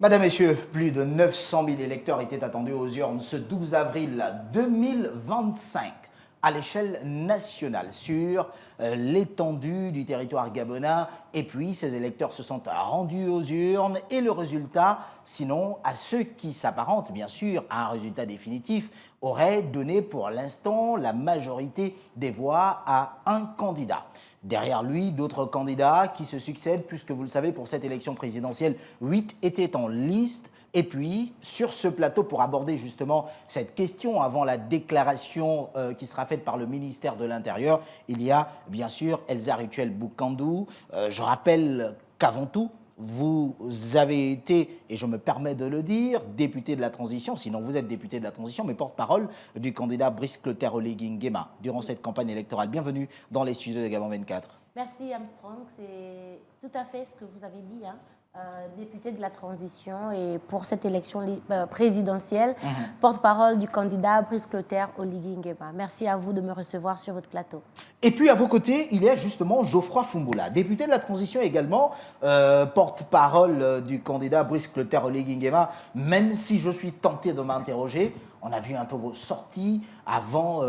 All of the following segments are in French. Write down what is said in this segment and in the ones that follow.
Madame, Messieurs, plus de 900 000 électeurs étaient attendus aux urnes ce 12 avril 2025 à l'échelle nationale sur l'étendue du territoire gabonais. Et puis, ces électeurs se sont rendus aux urnes et le résultat, sinon à ceux qui s'apparentent bien sûr à un résultat définitif, aurait donné pour l'instant la majorité des voix à un candidat. Derrière lui, d'autres candidats qui se succèdent, puisque vous le savez, pour cette élection présidentielle, 8 étaient en liste. Et puis, sur ce plateau, pour aborder justement cette question avant la déclaration qui sera faite par le ministère de l'Intérieur, il y a bien sûr Elsa Rutuel Boukandou. Je rappelle qu'avant tout, vous avez été, et je me permets de le dire, député de la transition, sinon vous êtes député de la transition, mais porte-parole du candidat Brice Clotaire Oligui Nguema durant cette campagne électorale. Bienvenue dans les studios de Gabon 24. Merci Armstrong, c'est tout à fait ce que vous avez dit, hein. Député de la transition et pour cette élection présidentielle, porte-parole du candidat Brice Clotaire Oligui Nguema. Merci à vous de me recevoir sur votre plateau. Et puis à vos côtés, il y a justement Geoffroy Fumboula, député de la transition également, porte-parole du candidat Brice Clotaire Oligui Nguema. Même si je suis tenté de m'interroger, on a vu un peu vos sorties avant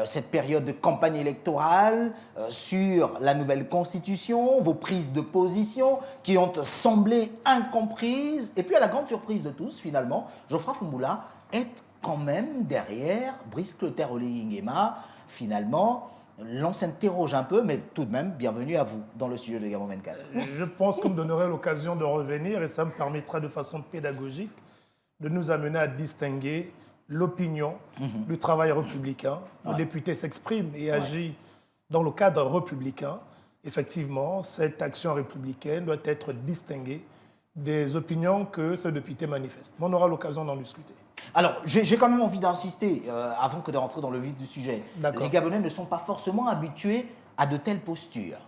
cette période de campagne électorale sur la nouvelle constitution, vos prises de position qui ont semblé incomprises. Et puis à la grande surprise de tous, finalement, Geoffroy Fumboula est quand même derrière Brice Clotaire Oligui Nguema. Finalement, l'on s'interroge un peu, mais tout de même, bienvenue à vous dans le studio de Gabon 24. Je pense qu'on me donnerait l'occasion de revenir et ça me permettra de façon pédagogique de nous amener à distinguer l'opinion du travail républicain. Le député s'exprime et agit dans le cadre républicain. Effectivement, cette action républicaine doit être distinguée des opinions que ce député manifeste. On aura l'occasion d'en discuter. Alors, j'ai quand même envie d'insister, avant que de rentrer dans le vif du sujet. Les Gabonais ne sont pas forcément habitués à de telles postures.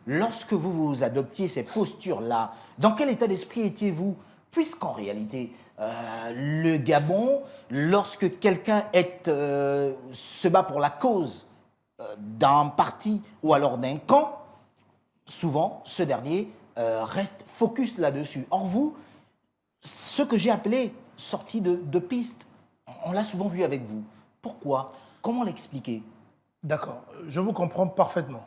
Lorsque vous adoptiez ces postures-là, dans quel état d'esprit étiez-vous? Puisqu'en réalité, le Gabon, lorsque quelqu'un se bat pour la cause d'un parti ou alors d'un camp, souvent, ce dernier reste focus là-dessus. Or, vous, ce que j'ai appelé sortie de piste, on l'a souvent vu avec vous. Pourquoi? Comment l'expliquer? D'accord, je vous comprends parfaitement.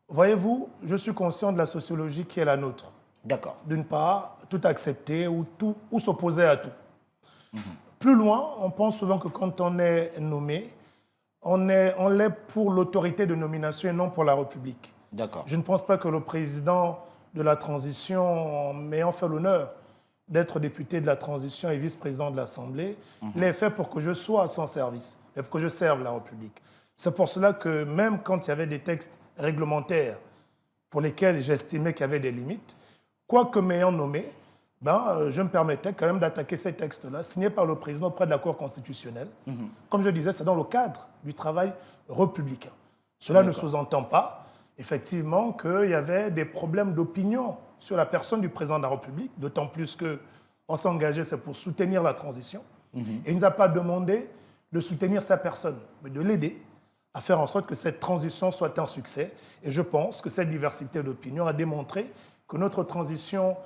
Voyez-vous, je suis conscient de la sociologie qui est la nôtre. D'accord. D'une part, tout accepter ou s'opposer à tout. Plus loin, on pense souvent que quand on est nommé, on l'est pour l'autorité de nomination et non pour la République. D'accord. Je ne pense pas que le président de la transition, m'ayant fait l'honneur d'être député de la transition et vice-président de l'Assemblée, l'ait fait pour que je sois à son service et pour que je serve la République. C'est pour cela que même quand il y avait des textes réglementaires pour lesquels j'estimais qu'il y avait des limites, quoique m'ayant nommé, je me permettais quand même d'attaquer ces textes-là, signés par le président auprès de la Cour constitutionnelle. Comme je disais, c'est dans le cadre du travail républicain. Cela ne sous-entend pas, effectivement, qu'il y avait des problèmes d'opinion sur la personne du président de la République, d'autant plus qu'on s'est engagé, c'est pour soutenir la transition. Et il ne nous a pas demandé de soutenir sa personne, mais de l'aider à faire en sorte que cette transition soit un succès. Et je pense que cette diversité d'opinion a démontré que notre transition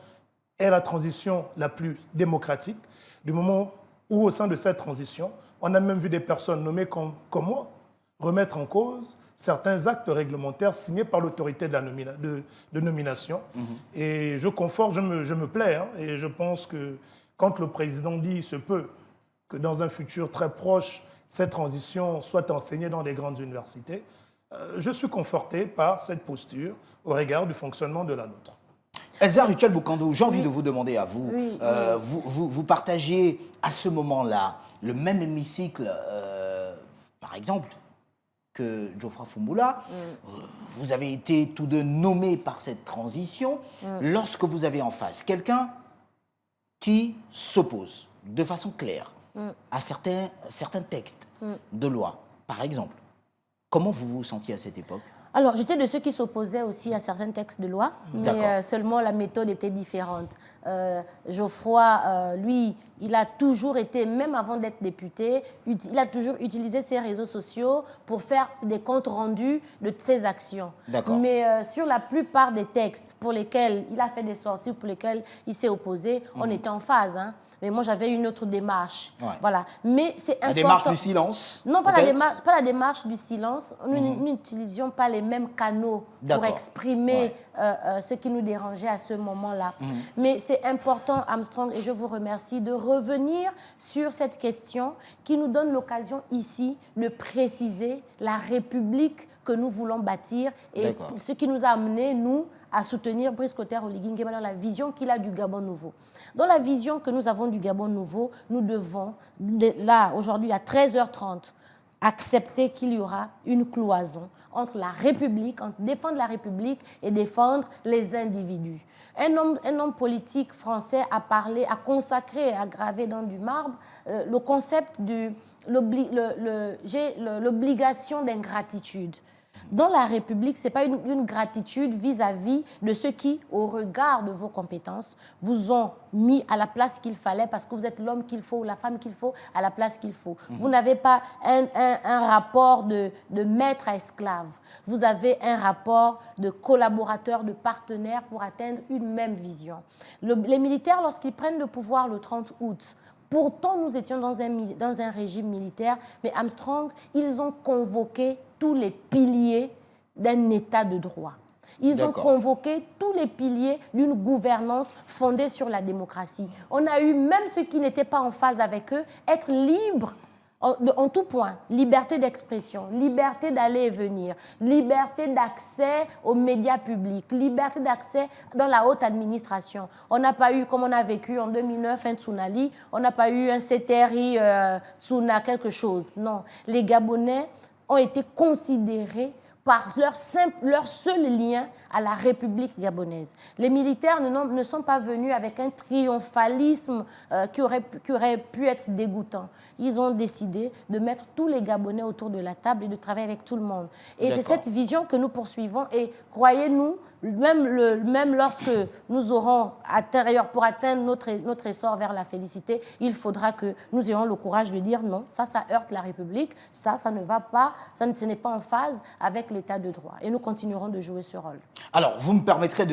est la transition la plus démocratique, du moment où, au sein de cette transition, on a même vu des personnes nommées comme moi remettre en cause certains actes réglementaires signés par l'autorité de nomination. Et je conforte, je me plais, hein, et je pense que quand le président dit « il se peut que dans un futur très proche, cette transition soit enseignée dans des grandes universités », je suis conforté par cette posture au regard du fonctionnement de la nôtre. Elsa Rutuel Boukandou, j'ai envie de vous demander à vous, vous partagez à ce moment-là le même hémicycle, par exemple, que Geoffroy Fumboula. Vous avez été tous deux nommés par cette transition. Lorsque vous avez en face quelqu'un qui s'oppose de façon claire à certains textes de loi, par exemple, comment vous vous sentiez à cette époque? Alors, j'étais de ceux qui s'opposaient aussi à certains textes de loi, mais seulement la méthode était différente. Geoffroy, lui, il a toujours été, même avant d'être député, il a toujours utilisé ses réseaux sociaux pour faire des comptes rendus de ses actions. Mais sur la plupart des textes pour lesquels il a fait des sorties, pour lesquels il s'est opposé, on était en phase, hein. Mais moi, j'avais une autre démarche. Voilà. Mais c'est important. La démarche du silence? Non, pas la démarche du silence. Nous n'utilisions pas les mêmes canaux pour exprimer ce qui nous dérangeait à ce moment-là. Mais c'est important, Armstrong, et je vous remercie, de revenir sur cette question qui nous donne l'occasion ici de préciser la République que nous voulons bâtir et ce qui nous a amené, nous, à soutenir Brice Clotaire Oligui Nguema dans la vision qu'il a du Gabon nouveau. Dans la vision que nous avons du Gabon nouveau, nous devons, là, aujourd'hui, à 13h30, accepter qu'il y aura une cloison entre la République, entre défendre la République et défendre les individus. Un homme politique français a parlé, a consacré, a gravé dans du marbre le concept de l'obligation d'ingratitude. Dans la République, ce n'est pas une gratitude vis-à-vis de ceux qui, au regard de vos compétences, vous ont mis à la place qu'il fallait parce que vous êtes l'homme qu'il faut ou la femme qu'il faut à la place qu'il faut. Vous n'avez pas un rapport de maître à esclave. Vous avez un rapport de collaborateur, de partenaire pour atteindre une même vision. Les militaires, lorsqu'ils prennent le pouvoir le 30 août, pourtant, nous étions dans un régime militaire, mais Armstrong, ils ont convoqué tous les piliers d'un État de droit. Ils ont convoqué tous les piliers d'une gouvernance fondée sur la démocratie. On a eu, même ceux qui n'étaient pas en phase avec eux, être libres en tout point. Liberté d'expression, liberté d'aller et venir, liberté d'accès aux médias publics, liberté d'accès dans la haute administration. On n'a pas eu, comme on a vécu en 2009, un tsunami, on n'a pas eu un CTRI, Tsuna, quelque chose. Non, les Gabonais ont été considérés par leur seul lien à la République gabonaise. Les militaires ne sont pas venus avec un triomphalisme qui aurait pu être dégoûtant. Ils ont décidé de mettre tous les Gabonais autour de la table et de travailler avec tout le monde. Et c'est cette vision que nous poursuivons. Et croyez-nous, même lorsque nous aurons pour atteindre notre essor vers la félicité, il faudra que nous ayons le courage de dire non, ça heurte la République, ça ne va pas, ce n'est pas en phase avec l'état de droit. Et nous continuerons de jouer ce rôle. Alors, vous me permettrez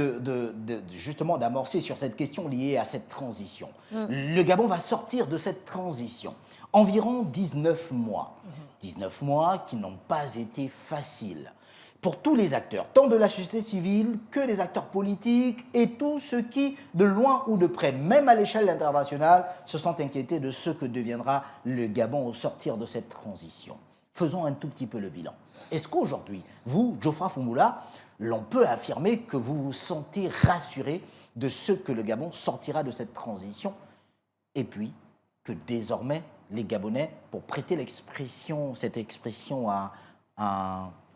justement d'amorcer sur cette question liée à cette transition. Le Gabon va sortir de cette transition. Environ 19 mois. 19 mois qui n'ont pas été faciles pour tous les acteurs, tant de la société civile que les acteurs politiques et tous ceux qui, de loin ou de près, même à l'échelle internationale, se sont inquiétés de ce que deviendra le Gabon au sortir de cette transition. Faisons un tout petit peu le bilan. Est-ce qu'aujourd'hui, vous, Geoffroy Fumula, l'on peut affirmer que vous vous sentez rassuré de ce que le Gabon sortira de cette transition et puis que désormais, les Gabonais, pour prêter cette expression à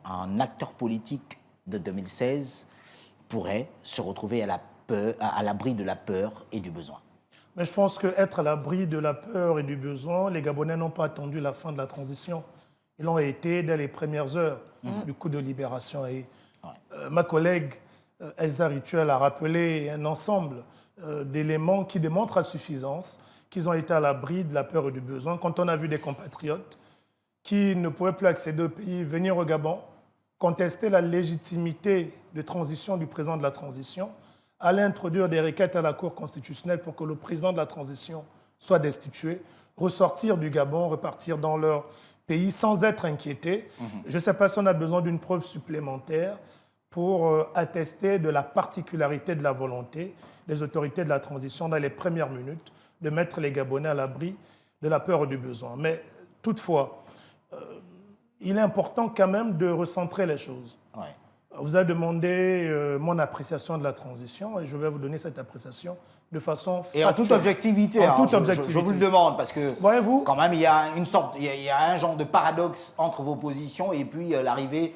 un acteur politique de 2016, pourraient se retrouver à l'abri de la peur et du besoin? Mais je pense qu'être à l'abri de la peur et du besoin, les Gabonais n'ont pas attendu la fin de la transition. Ils l'ont été dès les premières heures du coup de libération. Et ma collègue Elsa Rituel a rappelé un ensemble d'éléments qui démontrent à suffisance qu'ils ont été à l'abri de la peur et du besoin. Quand on a vu des compatriotes qui ne pouvaient plus accéder au pays, venir au Gabon, contester la légitimité de transition du président de la transition, aller introduire des requêtes à la Cour constitutionnelle pour que le président de la transition soit destitué, ressortir du Gabon, repartir dans leur pays sans être inquiétés. Je ne sais pas si on a besoin d'une preuve supplémentaire pour attester de la particularité de la volonté des autorités de la transition dans les premières minutes de mettre les Gabonais à l'abri de la peur et du besoin. Mais toutefois, il est important quand même de recentrer les choses. Vous avez demandé mon appréciation de la transition et je vais vous donner cette appréciation de façon factuelle. Et en toute objectivité, je vous le demande, parce que quand même, il y a un genre de paradoxe entre vos positions et puis l'arrivée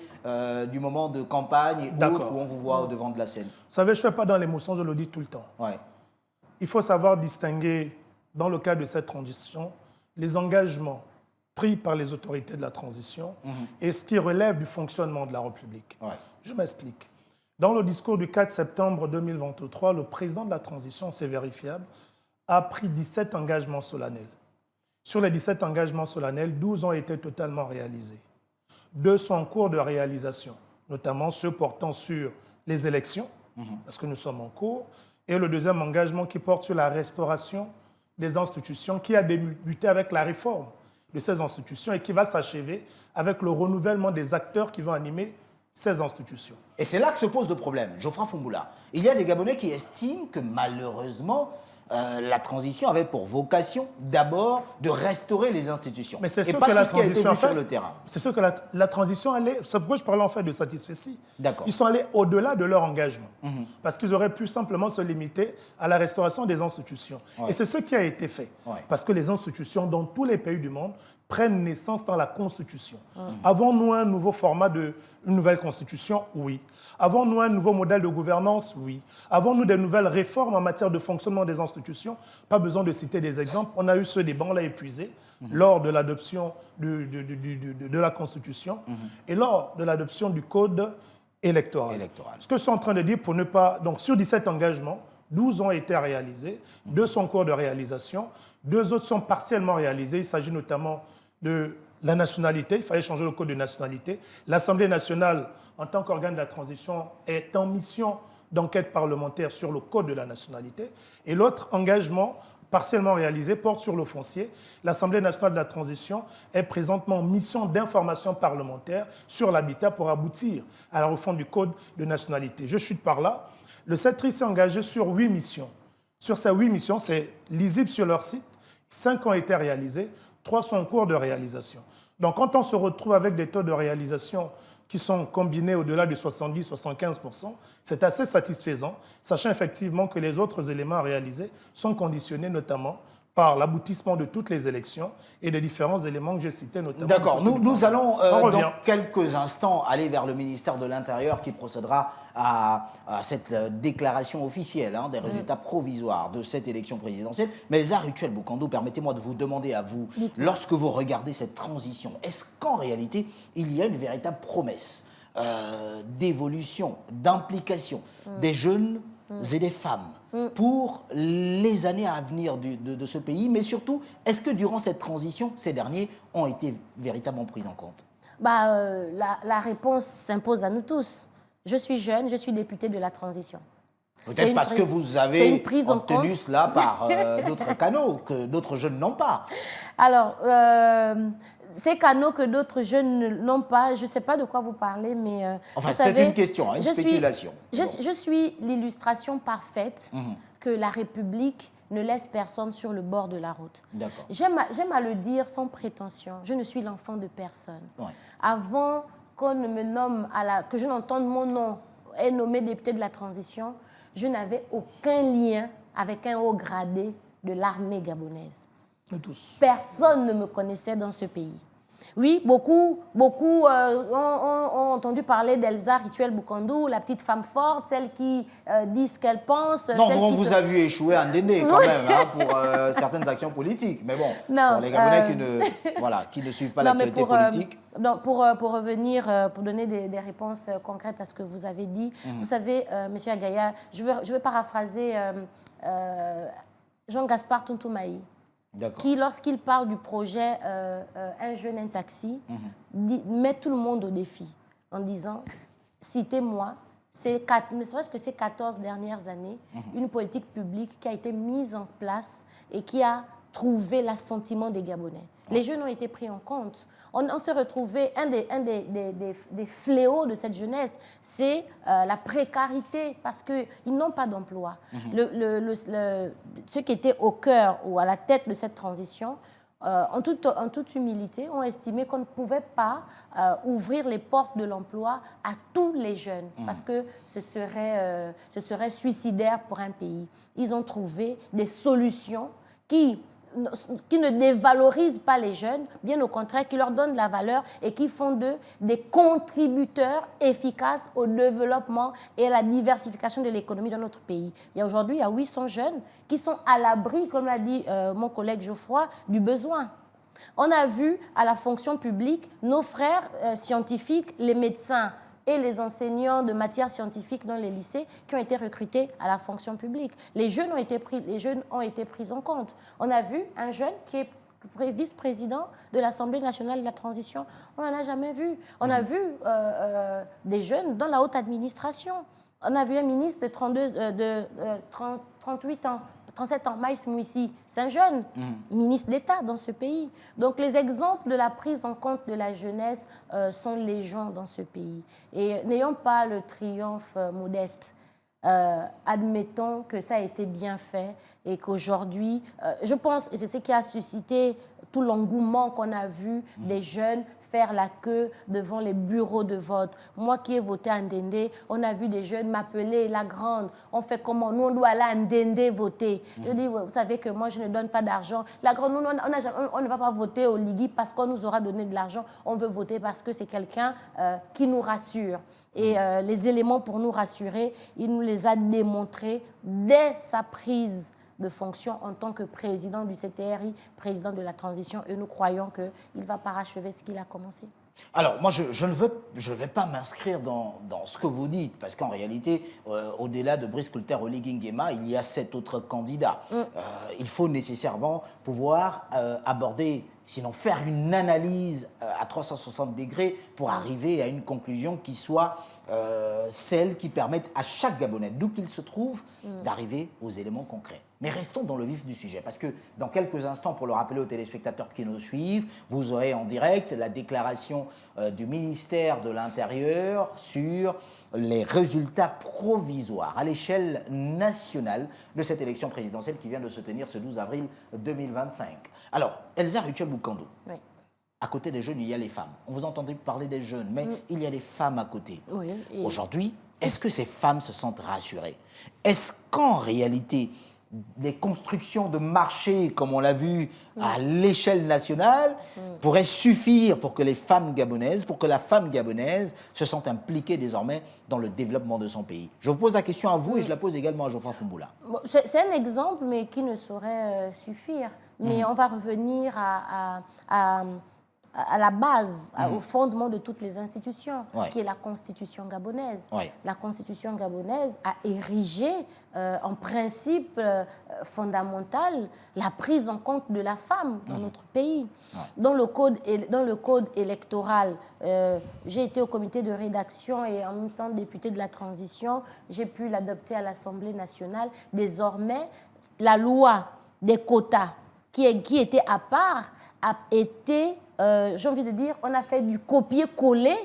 du moment de campagne et autres où on vous voit au devant de la scène. Vous savez, je ne fais pas dans l'émotion, je le dis tout le temps. Il faut savoir distinguer, dans le cadre de cette transition, les engagements pris par les autorités de la transition et ce qui relève du fonctionnement de la République. Je m'explique. Dans le discours du 4 septembre 2023, le président de la transition, c'est vérifiable, a pris 17 engagements solennels. Sur les 17 engagements solennels, 12 ont été totalement réalisés. 2 sont en cours de réalisation, notamment ceux portant sur les élections, parce que nous sommes en cours, et le deuxième engagement qui porte sur la restauration des institutions, qui a débuté avec la réforme de ces institutions et qui va s'achever avec le renouvellement des acteurs qui vont animer ces institutions. Et c'est là que se pose le problème. Geoffroy Foumbula, il y a des Gabonais qui estiment que malheureusement, la transition avait pour vocation d'abord de restaurer les institutions. Mais c'est et sûr pas que tout la ce qui a été transition, vu sur le terrain. C'est sûr que la transition allait... C'est pourquoi je parlais en fait de satisfecit. D'accord. Ils sont allés au-delà de leur engagement. Parce qu'ils auraient pu simplement se limiter à la restauration des institutions. Ouais. Et c'est ce qui a été fait. Ouais. Parce que les institutions, dans tous les pays du monde, prennent naissance dans la Constitution. Avons-nous un nouveau format une nouvelle Constitution? Oui. Avons-nous un nouveau modèle de gouvernance? Oui. Avons-nous des nouvelles réformes en matière de fonctionnement des institutions? Pas besoin de citer des exemples. On a eu ce débat, on l'a épuisé lors de l'adoption de la Constitution et lors de l'adoption du Code électoral. Ce que je suis en train de dire, pour ne pas... Donc, sur 17 engagements, 12 ont été réalisés, 2 sont en cours de réalisation, 2 autres sont partiellement réalisés. Il s'agit notamment de la nationalité. Il fallait changer le code de nationalité. L'Assemblée nationale, en tant qu'organe de la transition, est en mission d'enquête parlementaire sur le code de la nationalité. Et l'autre engagement, partiellement réalisé, porte sur le foncier. L'Assemblée nationale de la transition est présentement en mission d'information parlementaire sur l'habitat pour aboutir à la refonte du code de nationalité. Je chute par là. Le CETRI s'est engagé sur 8 missions. Sur ces 8 missions, c'est lisible sur leur site. 5 ont été réalisés, 3 sont en cours de réalisation. Donc, quand on se retrouve avec des taux de réalisation qui sont combinés au-delà de 70-75%, c'est assez satisfaisant, sachant effectivement que les autres éléments réalisés sont conditionnés notamment par l'aboutissement de toutes les élections et des différents éléments que j'ai cités notamment. D'accord, nous allons dans quelques instants aller vers le ministère de l'Intérieur qui procédera à cette déclaration officielle des résultats provisoires de cette élection présidentielle. Mais les Rituel Bukando, permettez-moi de vous demander à vous, lorsque vous regardez cette transition, est-ce qu'en réalité, il y a une véritable promesse d'évolution, d'implication des jeunes et des femmes pour les années à venir de ce pays, mais surtout, est-ce que durant cette transition, ces derniers ont été véritablement pris en compte? La réponse s'impose à nous tous. Je suis jeune, je suis députée de la transition. Peut-être parce que vous avez obtenu cela par d'autres canaux que d'autres jeunes n'ont pas. Alors, ces canaux que d'autres jeunes n'ont pas, je ne sais pas de quoi vous parlez, mais... Enfin, c'était une question, une spéculation. Je suis l'illustration parfaite que la République ne laisse personne sur le bord de la route. D'accord. J'aime à le dire sans prétention. Je ne suis l'enfant de personne. Ouais. Avant qu'on ne me nomme, que je n'entende mon nom est nommé député de la transition, je n'avais aucun lien avec un haut gradé de l'armée gabonaise. Nous tous. Personne ne me connaissait dans ce pays. Oui, beaucoup ont entendu parler d'Elsa Rituel Bukando, la petite femme forte, celle qui dit ce qu'elle pense. Non, on vous a vu échouer en Ndéné quand même pour certaines actions politiques. Mais bon, pour les Gabonais qui ne suivent pas l'actualité politique. Pour revenir, pour donner des réponses concrètes à ce que vous avez dit, vous savez, M. Agaya, je vais paraphraser Jean-Gaspard Tuntoumaï, qui, lorsqu'il parle du projet Un jeune, un taxi, met tout le monde au défi en disant, citez-moi, ne serait-ce que ces 14 dernières années, une politique publique qui a été mise en place et qui a trouvé l'assentiment des Gabonais. Les jeunes ont été pris en compte. On s'est retrouvé, un des fléaux de cette jeunesse, c'est la précarité, parce qu'ils n'ont pas d'emploi. Ceux qui étaient au cœur ou à la tête de cette transition, en toute humilité, ont estimé qu'on ne pouvait pas ouvrir les portes de l'emploi à tous les jeunes, parce que ce serait suicidaire pour un pays. Ils ont trouvé des solutions qui ne dévalorisent pas les jeunes, bien au contraire, qui leur donnent de la valeur et qui font d'eux des contributeurs efficaces au développement et à la diversification de l'économie dans notre pays. Aujourd'hui, il y a 800 jeunes qui sont à l'abri, comme l'a dit mon collègue Geoffroy, du besoin. On a vu à la fonction publique nos frères scientifiques, les médecins et les enseignants de matières scientifiques dans les lycées qui ont été recrutés à la fonction publique. Les jeunes ont été pris en compte. On a vu un jeune qui est vice-président de l'Assemblée nationale de la transition. On n'en a jamais vu. On a vu des jeunes dans la haute administration. On a vu un ministre de 38 ans, 37 ans, Maïs Mouissi. C'est un jeune ministre d'État dans ce pays. Donc les exemples de la prise en compte de la jeunesse sont légion dans ce pays. Et n'ayons pas le triomphe modeste. Admettons que ça a été bien fait et qu'aujourd'hui, je pense, et c'est ce qui a suscité tout l'engouement qu'on a vu des jeunes faire la queue devant les bureaux de vote. Moi qui ai voté à Ndende, on a vu des jeunes m'appeler la grande. On fait comment? Nous, on doit aller à Ndende voter. Je dis, vous savez que moi, je ne donne pas d'argent. La grande, nous, on ne va pas voter au Ligui parce qu'on nous aura donné de l'argent. On veut voter parce que c'est quelqu'un qui nous rassure. Et les éléments pour nous rassurer, il nous les a démontrés dès sa prise de fonction en tant que président du CTRI, président de la transition, et nous croyons qu'il va parachever ce qu'il a commencé. Alors, moi, je ne vais pas m'inscrire dans ce que vous dites, parce qu'en réalité, au-delà de Brice Clotaire Oligui Nguema, il y a 7 autres candidats. Il faut nécessairement pouvoir aborder, sinon faire une analyse à 360 degrés pour arriver à une conclusion qui soit celle qui permette à chaque Gabonais, d'où qu'il se trouve, d'arriver aux éléments concrets. Mais restons dans le vif du sujet, parce que dans quelques instants, pour le rappeler aux téléspectateurs qui nous suivent, vous aurez en direct la déclaration du ministère de l'Intérieur sur les résultats provisoires à l'échelle nationale de cette élection présidentielle qui vient de se tenir ce 12 avril 2025. Alors, Elsa Ruchel-Boukando, oui. À côté des jeunes, il y a les femmes. On vous entendait parler des jeunes, mais il y a les femmes à côté. Oui, Aujourd'hui, est-ce que ces femmes se sentent rassurées? Est-ce qu'en réalité, les constructions de marché, comme on l'a vu à l'échelle nationale, pourraient suffire pour que les femmes gabonaises, pour que la femme gabonaise se sente impliquée désormais dans le développement de son pays? Je vous pose la question à vous et je la pose également à Geoffroy Fumboula. Bon, c'est un exemple, mais qui ne saurait suffire. Mais on va revenir à la base, au fondement de toutes les institutions, qui est la Constitution gabonaise. La Constitution gabonaise a érigé en principe fondamental la prise en compte de la femme dans notre pays. Dans le code électoral, j'ai été au comité de rédaction et en même temps députée de la transition, j'ai pu l'adopter à l'Assemblée nationale. Désormais, la loi des quotas qui était à part a été... j'ai envie de dire, on a fait du copier-coller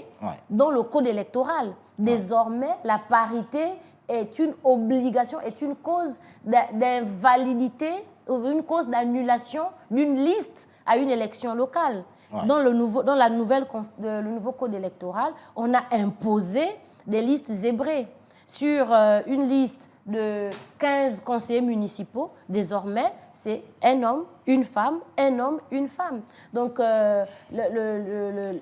dans le code électoral. Désormais, la parité est une obligation, est une cause d'invalidité ou une cause d'annulation d'une liste à une élection locale. Dans le nouveau code électoral, on a imposé des listes zébrées. Sur une liste de 15 conseillers municipaux, désormais, c'est un homme, une femme, un homme, une femme. Donc,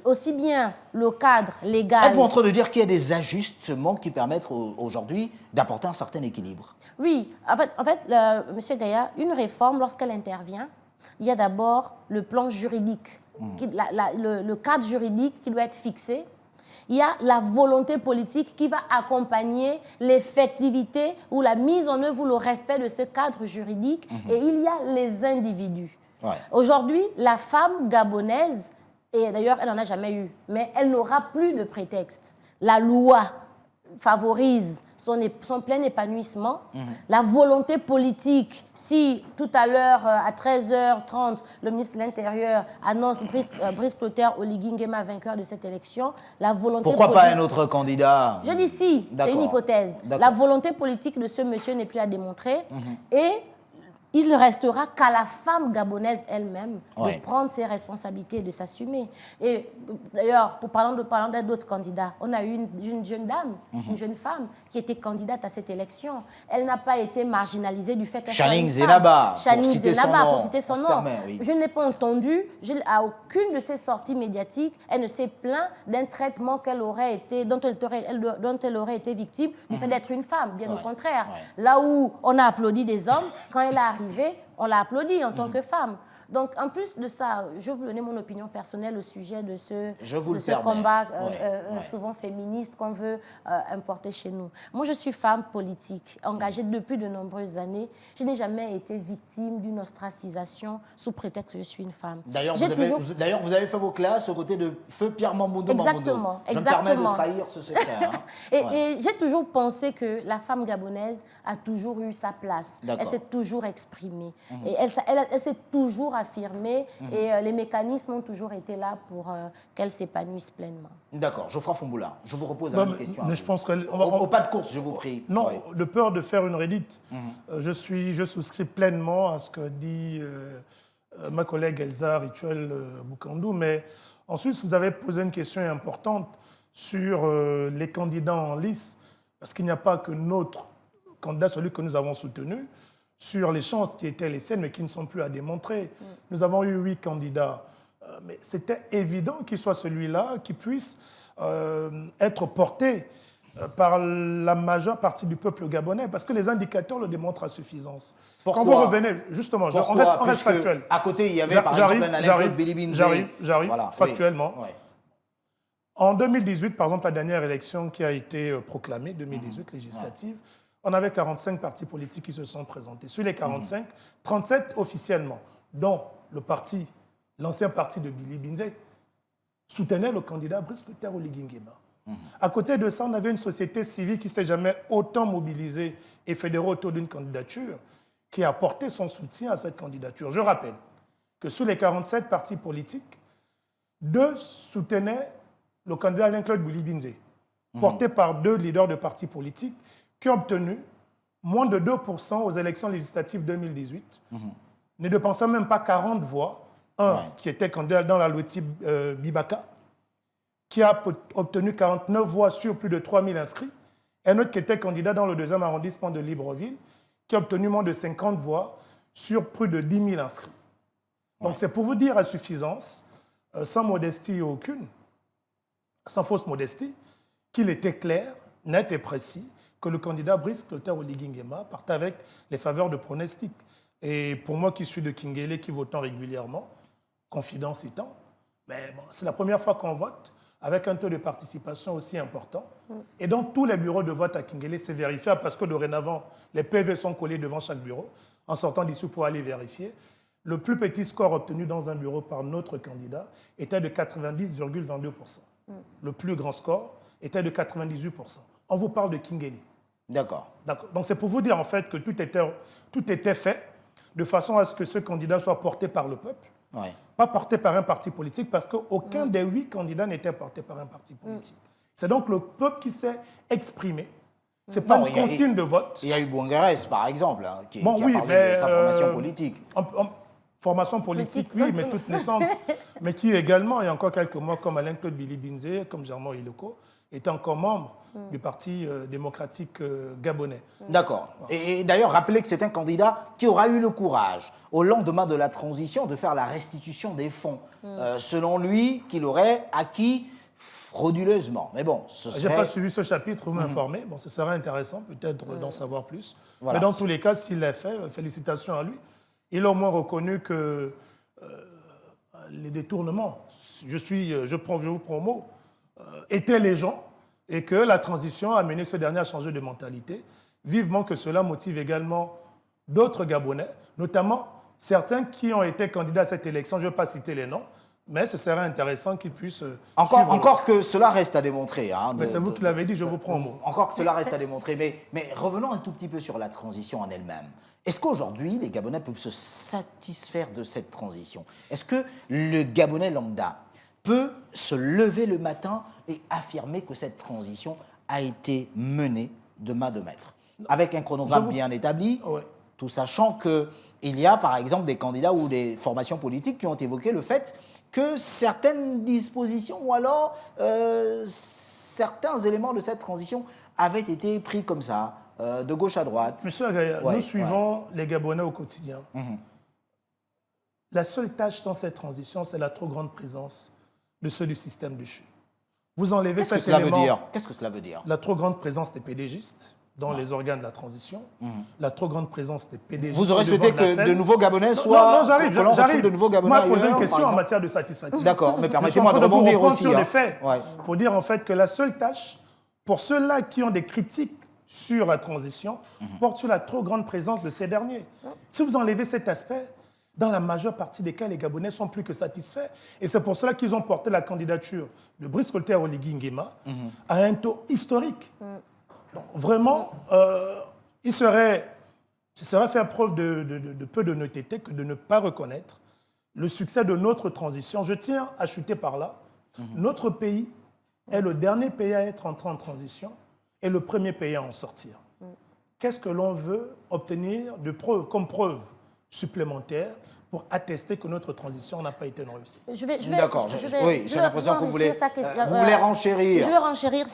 aussi bien le cadre légal... Êtes-vous en train de dire qu'il y a des ajustements qui permettent aujourd'hui d'apporter un certain équilibre? Oui. En fait, M. Gaïa, une réforme, lorsqu'elle intervient, il y a d'abord le plan juridique, le cadre juridique qui doit être fixé. Il y a la volonté politique qui va accompagner l'effectivité ou la mise en œuvre ou le respect de ce cadre juridique. Et il y a les individus. Aujourd'hui, la femme gabonaise, et d'ailleurs, elle n'en a jamais eu, mais elle n'aura plus de prétexte. La loi favorise son plein épanouissement. La volonté politique, si tout à l'heure, à 13h30, le ministre de l'Intérieur annonce Brice Clotaire Oligui Nguema vainqueur de cette élection, la volonté Pourquoi pas un autre candidat? Je dis si, c'est une hypothèse. La volonté politique de ce monsieur n'est plus à démontrer et il ne restera qu'à la femme gabonaise elle-même de prendre ses responsabilités et de s'assumer. Et d'ailleurs, parlant d'autres candidats, on a eu une jeune dame, une jeune femme qui était candidate à cette élection. Elle n'a pas été marginalisée du fait qu'elle soit une femme. Chaning Zenaba, pour citer son nom. Je ne l'ai pas entendu. À aucune de ses sorties médiatiques, elle ne s'est plainte d'un traitement dont elle aurait été victime du fait d'être une femme. Bien au contraire. Là où on a applaudi des hommes, quand elle a arrivé, on l'a applaudi en tant que femme. Donc, en plus de ça, je vais vous donner mon opinion personnelle au sujet de ce permets. combat Ouais. souvent féministe qu'on veut importer chez nous. Moi, je suis femme politique, engagée depuis de nombreuses années. Je n'ai jamais été victime d'une ostracisation sous prétexte que je suis une femme. D'ailleurs, vous avez fait vos classes aux côtés de feu Pierre Mamoudou. Exactement. Je me permets de trahir ce secret. Hein. Et j'ai toujours pensé que la femme gabonaise a toujours eu sa place. Elle s'est toujours exprimée. Et elle s'est toujours affirmée. Et les mécanismes ont toujours été là pour qu'elle s'épanouisse pleinement. D'accord. Geoffroy Fomboula, je vous repose une question. Mais je pense que au pas de course, je vous prie. Non, de peur de faire une redite. Je souscris pleinement à ce que dit ma collègue Elsa Rituel Boukandou. Mais ensuite, vous avez posé une question importante sur les candidats en lice. Parce qu'il n'y a pas que notre candidat, celui que nous avons soutenu, sur les chances qui étaient les siennes, mais qui ne sont plus à démontrer. Nous avons eu 8 candidats. Mais c'était évident qu'il soit celui-là qui puisse être porté par la majeure partie du peuple gabonais, parce que les indicateurs le démontrent à suffisance. Pourquoi? Quand vous revenez, justement, on reste factuel. À côté, il y avait par exemple un Alain-Claude Bilibinze. J'arrive, voilà, factuellement. Oui. En 2018, par exemple, la dernière élection qui a été proclamée, 2018 législative, on avait 45 partis politiques qui se sont présentés. Sur les 45, 37 officiellement, dont l'ancien parti de Bilibinze, soutenait le candidat Brice Clotaire Oligui Nguema. À côté de ça, on avait une société civile qui ne s'était jamais autant mobilisée et fédérée autour d'une candidature, qui a apporté son soutien à cette candidature. Je rappelle que sur les 47 partis politiques, 2 soutenaient le candidat Alain-Claude Bilibinze, porté par 2 leaders de partis politiques qui ont obtenu moins de 2% aux élections législatives 2018, ne dépensant même pas 40 voix. Un qui était candidat dans la Loueti Bibaka, qui a obtenu 49 voix sur plus de 3000 inscrits, et un autre qui était candidat dans le 2e arrondissement de Libreville, qui a obtenu moins de 50 voix sur plus de 10 000 inscrits. Donc c'est pour vous dire à suffisance, sans modestie aucune, sans fausse modestie, qu'il était clair, net et précis que le candidat Brice Clotaire Oligui Nguema partait avec les faveurs de pronostic. Et pour moi qui suis de Kingélé, qui votant régulièrement, confidence étant, mais bon, c'est la première fois qu'on vote avec un taux de participation aussi important. Et dans tous les bureaux de vote à Kingélé, c'est vérifiable parce que dorénavant, les PV sont collés devant chaque bureau en sortant d'ici pour aller vérifier. Le plus petit score obtenu dans un bureau par notre candidat était de 90,22%. Le plus grand score était de 98%. On vous parle de Kingélé. D'accord. Donc c'est pour vous dire en fait que tout était fait de façon à ce que ce candidat soit porté par le peuple, pas porté par un parti politique, parce qu'aucun des 8 candidats n'était porté par un parti politique. C'est donc le peuple qui s'est exprimé. Ce n'est pas une consigne de vote. Il y a eu Bouangares, par exemple, qui a parlé de sa formation politique. Formation politique, oui, mais toute naissante. Mais qui également, il y a encore quelques mois, comme Alain-Claude Bilibinze, comme Germain Iloko, était encore membre du Parti démocratique gabonais. D'accord. Et d'ailleurs, rappelez que c'est un candidat qui aura eu le courage, au lendemain de la transition, de faire la restitution des fonds, selon lui, qu'il aurait acquis frauduleusement. Mais bon, ce serait... Je n'ai pas suivi ce chapitre, vous m'informez. Bon, ce serait intéressant peut-être d'en savoir plus. Voilà. Mais dans tous les cas, s'il l'a fait, félicitations à lui. Il a au moins reconnu que les détournements, je vous prends au mot, étaient les gens et que la transition a amené ce dernier à changer de mentalité. Vivement que cela motive également d'autres Gabonais, notamment certains qui ont été candidats à cette élection. Je ne vais pas citer les noms, mais ce serait intéressant qu'ils puissent... Encore que cela reste à démontrer. Hein, mais c'est vous qui l'avez dit, je vous prends au mot. Encore que cela reste à démontrer. Mais revenons un tout petit peu sur la transition en elle-même. Est-ce qu'aujourd'hui, les Gabonais peuvent se satisfaire de cette transition? Est-ce que le Gabonais lambda peut se lever le matin et affirmer que cette transition a été menée de main de maître, avec un chronogramme bien établi, tout sachant qu'il y a par exemple des candidats ou des formations politiques qui ont évoqué le fait que certaines dispositions ou alors certains éléments de cette transition avaient été pris comme ça, de gauche à droite. Monsieur Agaya, nous suivons les Gabonais au quotidien. La seule tâche dans cette transition, c'est la trop grande présence de ceux du système de CHU. Vous enlevez cet élément. Qu'est-ce que cela veut dire? La trop grande présence des pédégistes, dans les organes de la transition, la trop grande présence des PDG. Vous aurez souhaité que de nouveaux Gabonais soient... j'arrive. De nouveaux Gabonais Moi, poser une question en matière de satisfaction. D'accord, mais permettez-moi de rebondir aussi. Sur les faits, pour dire en fait que la seule tâche, pour ceux-là qui ont des critiques sur la transition, porte sur la trop grande présence de ces derniers. Si vous enlevez cet aspect, dans la majeure partie des cas, les Gabonais sont plus que satisfaits. Et c'est pour cela qu'ils ont porté la candidature de Brice Clotaire Oligui Nguema à un taux historique. Donc, vraiment, il serait faire preuve de peu d'honnêteté que de ne pas reconnaître le succès de notre transition. Je tiens à chuter par là. Notre pays est le dernier pays à être entré en transition et le premier pays à en sortir. Qu'est-ce que l'on veut obtenir comme preuve supplémentaire pour attester que notre transition n'a pas été une réussite? D'accord, oui, j'ai l'impression que vous voulez renchérir. Je vais renchérir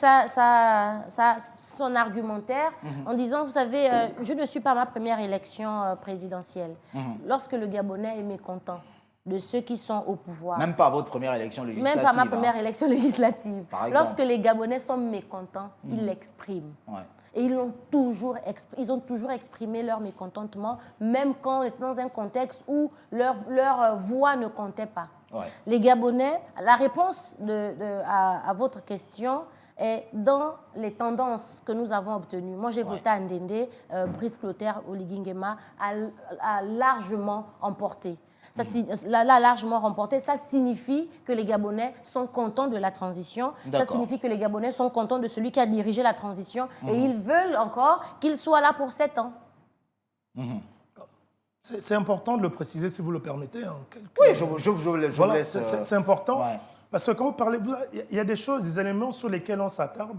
son argumentaire en disant, vous savez, je ne suis pas à ma première élection présidentielle. Lorsque le Gabonais est mécontent de ceux qui sont au pouvoir. Même pas votre première élection législative. Même pas ma première élection législative. Lorsque les Gabonais sont mécontents, ils l'expriment. Ouais. Et ils ont toujours exprimé leur mécontentement, même quand on est dans un contexte où leur voix ne comptait pas. Ouais. Les Gabonais, la réponse à votre question est dans les tendances que nous avons obtenues. Moi, j'ai voté à Ndende, Brice Clotaire Oligui Nguema a largement emporté. Largement remporté, ça signifie que les Gabonais sont contents de la transition. Ça signifie que les Gabonais sont contents de celui qui a dirigé la transition et ils veulent encore qu'il soit là pour 7 ans. C'est important de le préciser, si vous le permettez. Oui, je laisse... C'est important, parce que quand vous parlez, il y a des choses, des éléments sur lesquels on s'attarde,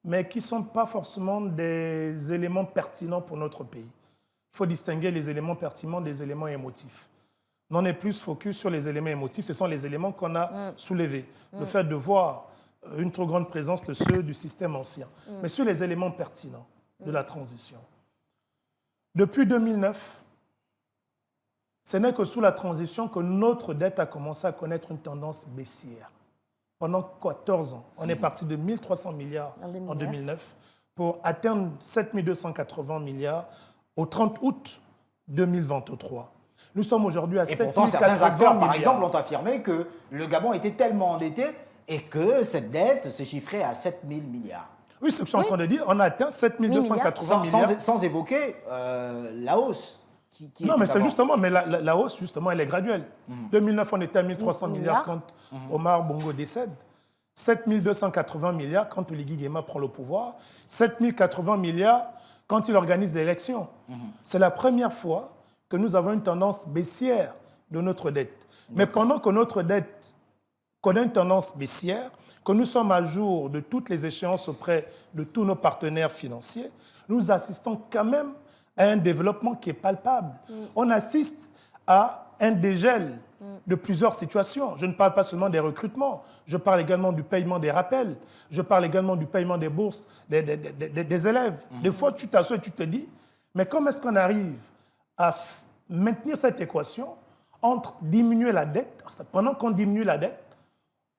mais qui ne sont pas forcément des éléments pertinents pour notre pays. Il faut distinguer les éléments pertinents des éléments émotifs. On est plus focus sur les éléments émotifs. Ce sont les éléments qu'on a soulevés. Le fait de voir une trop grande présence de ceux du système ancien. Mais sur les éléments pertinents de la transition. Depuis 2009, ce n'est que sous la transition que notre dette a commencé à connaître une tendance baissière. Pendant 14 ans, on est parti de 1 300 milliards en 2009 pour atteindre 7 280 milliards au 30 août 2023. Nous sommes aujourd'hui à 7 080 milliards. Et pourtant, certains acteurs, par exemple, ont affirmé que le Gabon était tellement endetté et que cette dette se chiffrait à 7 000 milliards. Oui, c'est ce que je suis en train de dire. On a atteint 7 280 milliards. Sans évoquer la hausse. Non, mais c'est justement, mais la hausse, justement, elle est graduelle. 2009, on était à 1 300 milliards quand Omar Bongo décède. 7 280 milliards quand Oligui Nguema prend le pouvoir. 7 080 milliards quand il organise l'élection. C'est la première fois que nous avons une tendance baissière de notre dette. Mais pendant que notre dette connaît une tendance baissière, que nous sommes à jour de toutes les échéances auprès de tous nos partenaires financiers, nous assistons quand même à un développement qui est palpable. On assiste à un dégel de plusieurs situations. Je ne parle pas seulement des recrutements, je parle également du paiement des rappels, je parle également du paiement des bourses des élèves. Des fois, tu t'assois et tu te dis, mais comment est-ce qu'on arrive à maintenir cette équation entre diminuer la dette, pendant qu'on diminue la dette,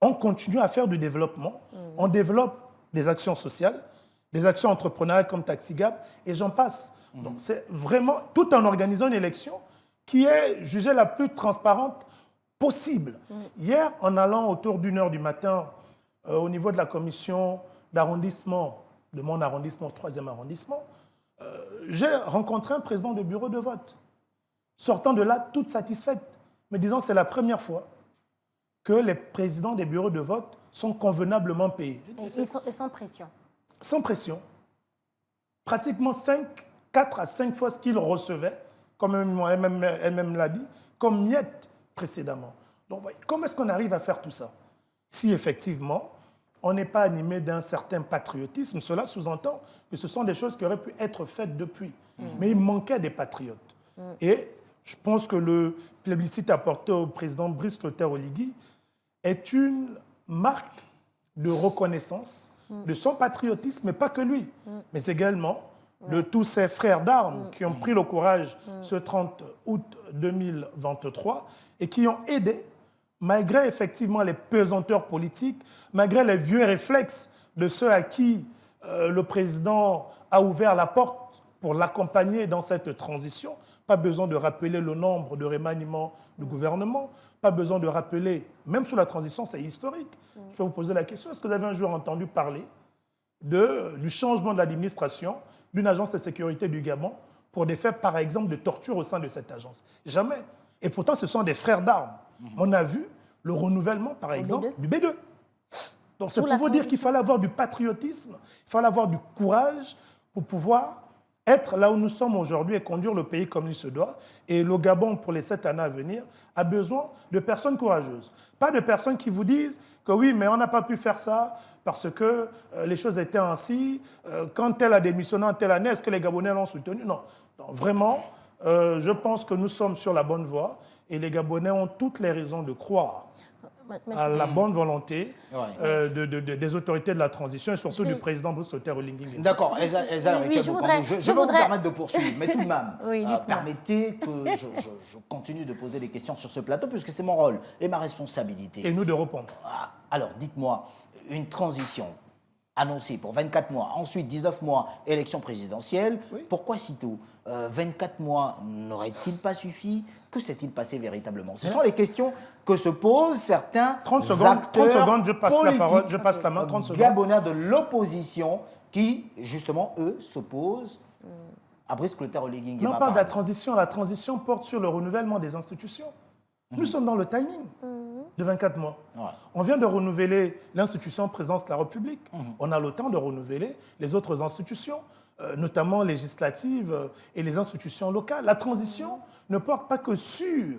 on continue à faire du développement, on développe des actions sociales, des actions entrepreneuriales comme TaxiGab, et j'en passe. Donc c'est vraiment tout en organisant une élection qui est jugée la plus transparente possible. Hier, en allant autour d'1h du matin au niveau de la commission d'arrondissement, de mon arrondissement, 3e arrondissement, j'ai rencontré un président de bureau de vote, sortant de là toute satisfaite, me disant que c'est la première fois que les présidents des bureaux de vote sont convenablement payés. Et sans pression. Sans pression. Pratiquement 4 à 5 fois ce qu'ils recevaient, comme elle-même l'a dit, comme miettes précédemment. Donc, comment est-ce qu'on arrive à faire tout ça? Si effectivement, on n'est pas animé d'un certain patriotisme, cela sous-entend que ce sont des choses qui auraient pu être faites depuis. Mais il manquait des patriotes. Et je pense que le plébiscite apporté au président Brice Clotaire Oligui est une marque de reconnaissance de son patriotisme, mais pas que lui, mais également de tous ses frères d'armes qui ont pris le courage ce 30 août 2023 et qui ont aidé, malgré effectivement les pesanteurs politiques, malgré les vieux réflexes de ceux à qui le président a ouvert la porte pour l'accompagner dans cette transition. Pas besoin de rappeler le nombre de remaniements du gouvernement, pas besoin de rappeler, même sous la transition, c'est historique. Je vais vous poser la question, est-ce que vous avez un jour entendu parler du changement de l'administration d'une agence de sécurité du Gabon pour des faits, par exemple, de torture au sein de cette agence? Jamais. Et pourtant, ce sont des frères d'armes. On a vu le renouvellement, par exemple, du B2. Donc, c'est pour vous dire qu'il fallait avoir du patriotisme, il fallait avoir du courage pour pouvoir être là où nous sommes aujourd'hui et conduire le pays comme il se doit. Et le Gabon, pour les 7 années à venir, a besoin de personnes courageuses. Pas de personnes qui vous disent que oui, mais on n'a pas pu faire ça parce que les choses étaient ainsi. Quand tel a démissionné en telle année, est-ce que les Gabonais l'ont soutenu? Non. Donc, vraiment, je pense que nous sommes sur la bonne voie et les Gabonais ont toutes les raisons de croire à la bonne volonté des autorités de la transition et surtout du président Brice Clotaire Oligui Nguema. D'accord, Elsa Richard Bokando, je vais vous permettre de poursuivre, mais tout de même, permettez que je continue de poser des questions sur ce plateau, puisque c'est mon rôle et ma responsabilité. Et nous de répondre. Alors, dites-moi, une transition annoncée pour 24 mois, ensuite 19 mois, élection présidentielle, pourquoi si tôt 24 mois n'aurait-il pas suffi? Que s'est-il passé véritablement? Ce sont les questions que se posent certains 30 secondes, je passe la parole, je passe la main, 30 secondes. Gabonais de l'opposition qui, justement, eux, s'opposent à Brice Clotaire Oligui Nguema. Non, pas de la transition porte sur le renouvellement des institutions. Nous sommes dans le timing de 24 mois. On vient de renouveler l'institution présidence de la République. On a le temps de renouveler les autres institutions, notamment législatives et les institutions locales. La transition ne porte pas que sur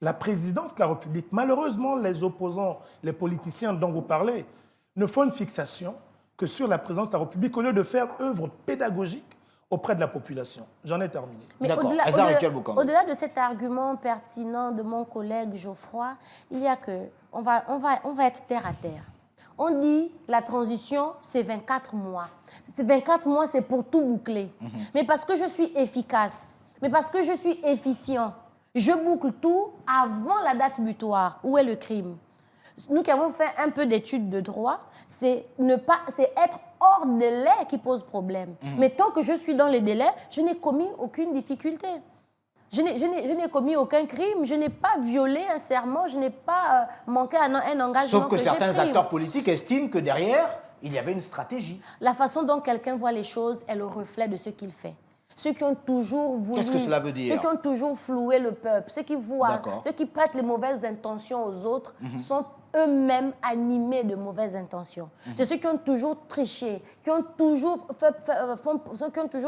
la présidence de la République. Malheureusement, les opposants, les politiciens dont vous parlez, ne font une fixation que sur la présidence de la République au lieu de faire œuvre pédagogique auprès de la population. J'en ai terminé. Mais au-delà de cet argument pertinent de mon collègue Geoffroy, il y a que, on va être terre à terre. On dit la transition, c'est 24 mois. Ces 24 mois, c'est pour tout boucler. Mais parce que je suis efficace, mais parce que je suis efficient, je boucle tout avant la date butoir. Où est le crime? Nous qui avons fait un peu d'études de droit, c'est être hors délai qui pose problème. Mais tant que je suis dans les délais, je n'ai commis aucune difficulté. Je n'ai commis aucun crime, je n'ai pas violé un serment, je n'ai pas manqué un engagement. Sauf que certains acteurs politiques estiment que derrière, il y avait une stratégie. La façon dont quelqu'un voit les choses est le reflet de ce qu'il fait. Ceux qui ont toujours voulu... Qu'est-ce que cela veut dire? Ceux qui ont toujours floué le peuple, ceux qui voient, ceux qui prêtent les mauvaises intentions aux autres sont eux-mêmes animés de mauvaises intentions. C'est ceux qui ont toujours triché, qui ont toujours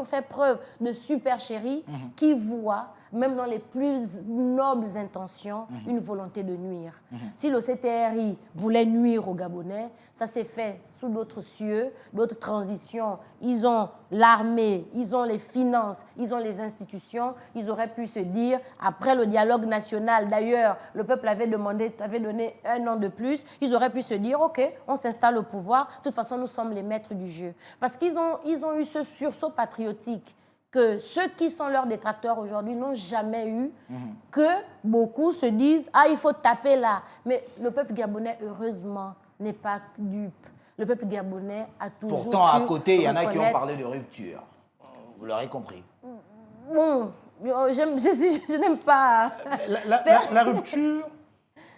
fait preuve de supercherie, qui voient, même dans les plus nobles intentions, une volonté de nuire. Si le CTRI voulait nuire aux Gabonais, ça s'est fait sous d'autres cieux, d'autres transitions. Ils ont l'armée, ils ont les finances, ils ont les institutions. Ils auraient pu se dire, après le dialogue national, d'ailleurs, le peuple avait donné 1 an de plus, ils auraient pu se dire, OK, on s'installe au pouvoir, de toute façon, nous sommes les maîtres du jeu. Parce qu'ils ont eu ce sursaut patriotique que ceux qui sont leurs détracteurs aujourd'hui n'ont jamais eu, que beaucoup se disent, ah, il faut taper là. Mais le peuple gabonais, heureusement, n'est pas dupe. Le peuple gabonais a toujours Pourtant, à côté, il y en a qui ont parlé de rupture. Vous l'aurez compris. Bon, je n'aime pas... La rupture,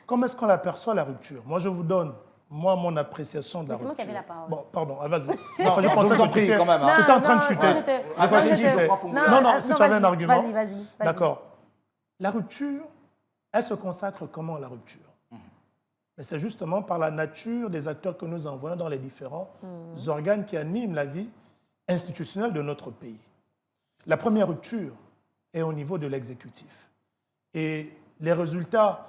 comment est-ce qu'on l'aperçoit, la rupture? Moi, je vous donne mon appréciation de la rupture. C'est moi qui avais la parole. Bon, pardon, vas-y. Je vous en prie, quand même. Tu étais en train de chuter. Non, si tu avais un argument. Vas-y. D'accord. La rupture, elle se consacre comment, la rupture? Mais c'est justement par la nature des acteurs que nous envoyons dans les différents organes qui animent la vie institutionnelle de notre pays. La première rupture est au niveau de l'exécutif. Et les résultats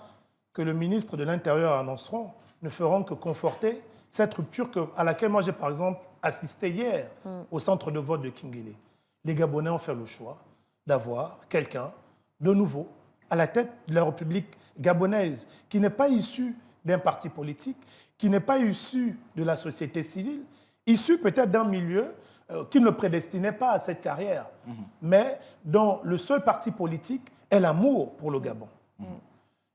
que le ministre de l'Intérieur annonceront ne feront que conforter cette rupture à laquelle moi j'ai par exemple assisté hier au centre de vote de Kingélé. Les Gabonais ont fait le choix d'avoir quelqu'un de nouveau à la tête de la République gabonaise qui n'est pas issu d'un parti politique, qui n'est pas issu de la société civile, issu peut-être d'un milieu qui ne le prédestinait pas à cette carrière, mais dont le seul parti politique est l'amour pour le Gabon.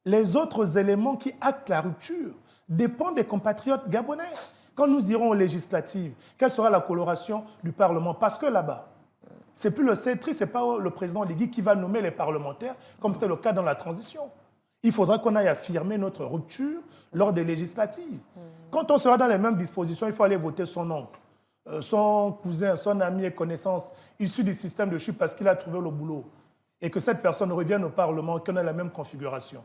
Les autres éléments qui actent la rupture dépendent des compatriotes gabonais. Quand nous irons aux législatives, quelle sera la coloration du Parlement? Parce que là-bas, c'est plus le C3, ce n'est pas le président Oligui qui va nommer les parlementaires, comme c'était le cas dans la transition. Il faudra qu'on aille affirmer notre rupture lors des législatives. Quand on sera dans les mêmes dispositions, il faut aller voter son oncle, son cousin, son ami et connaissance issu du système de chute parce qu'il a trouvé le boulot. Et que cette personne revienne au Parlement, qu'on ait la même configuration.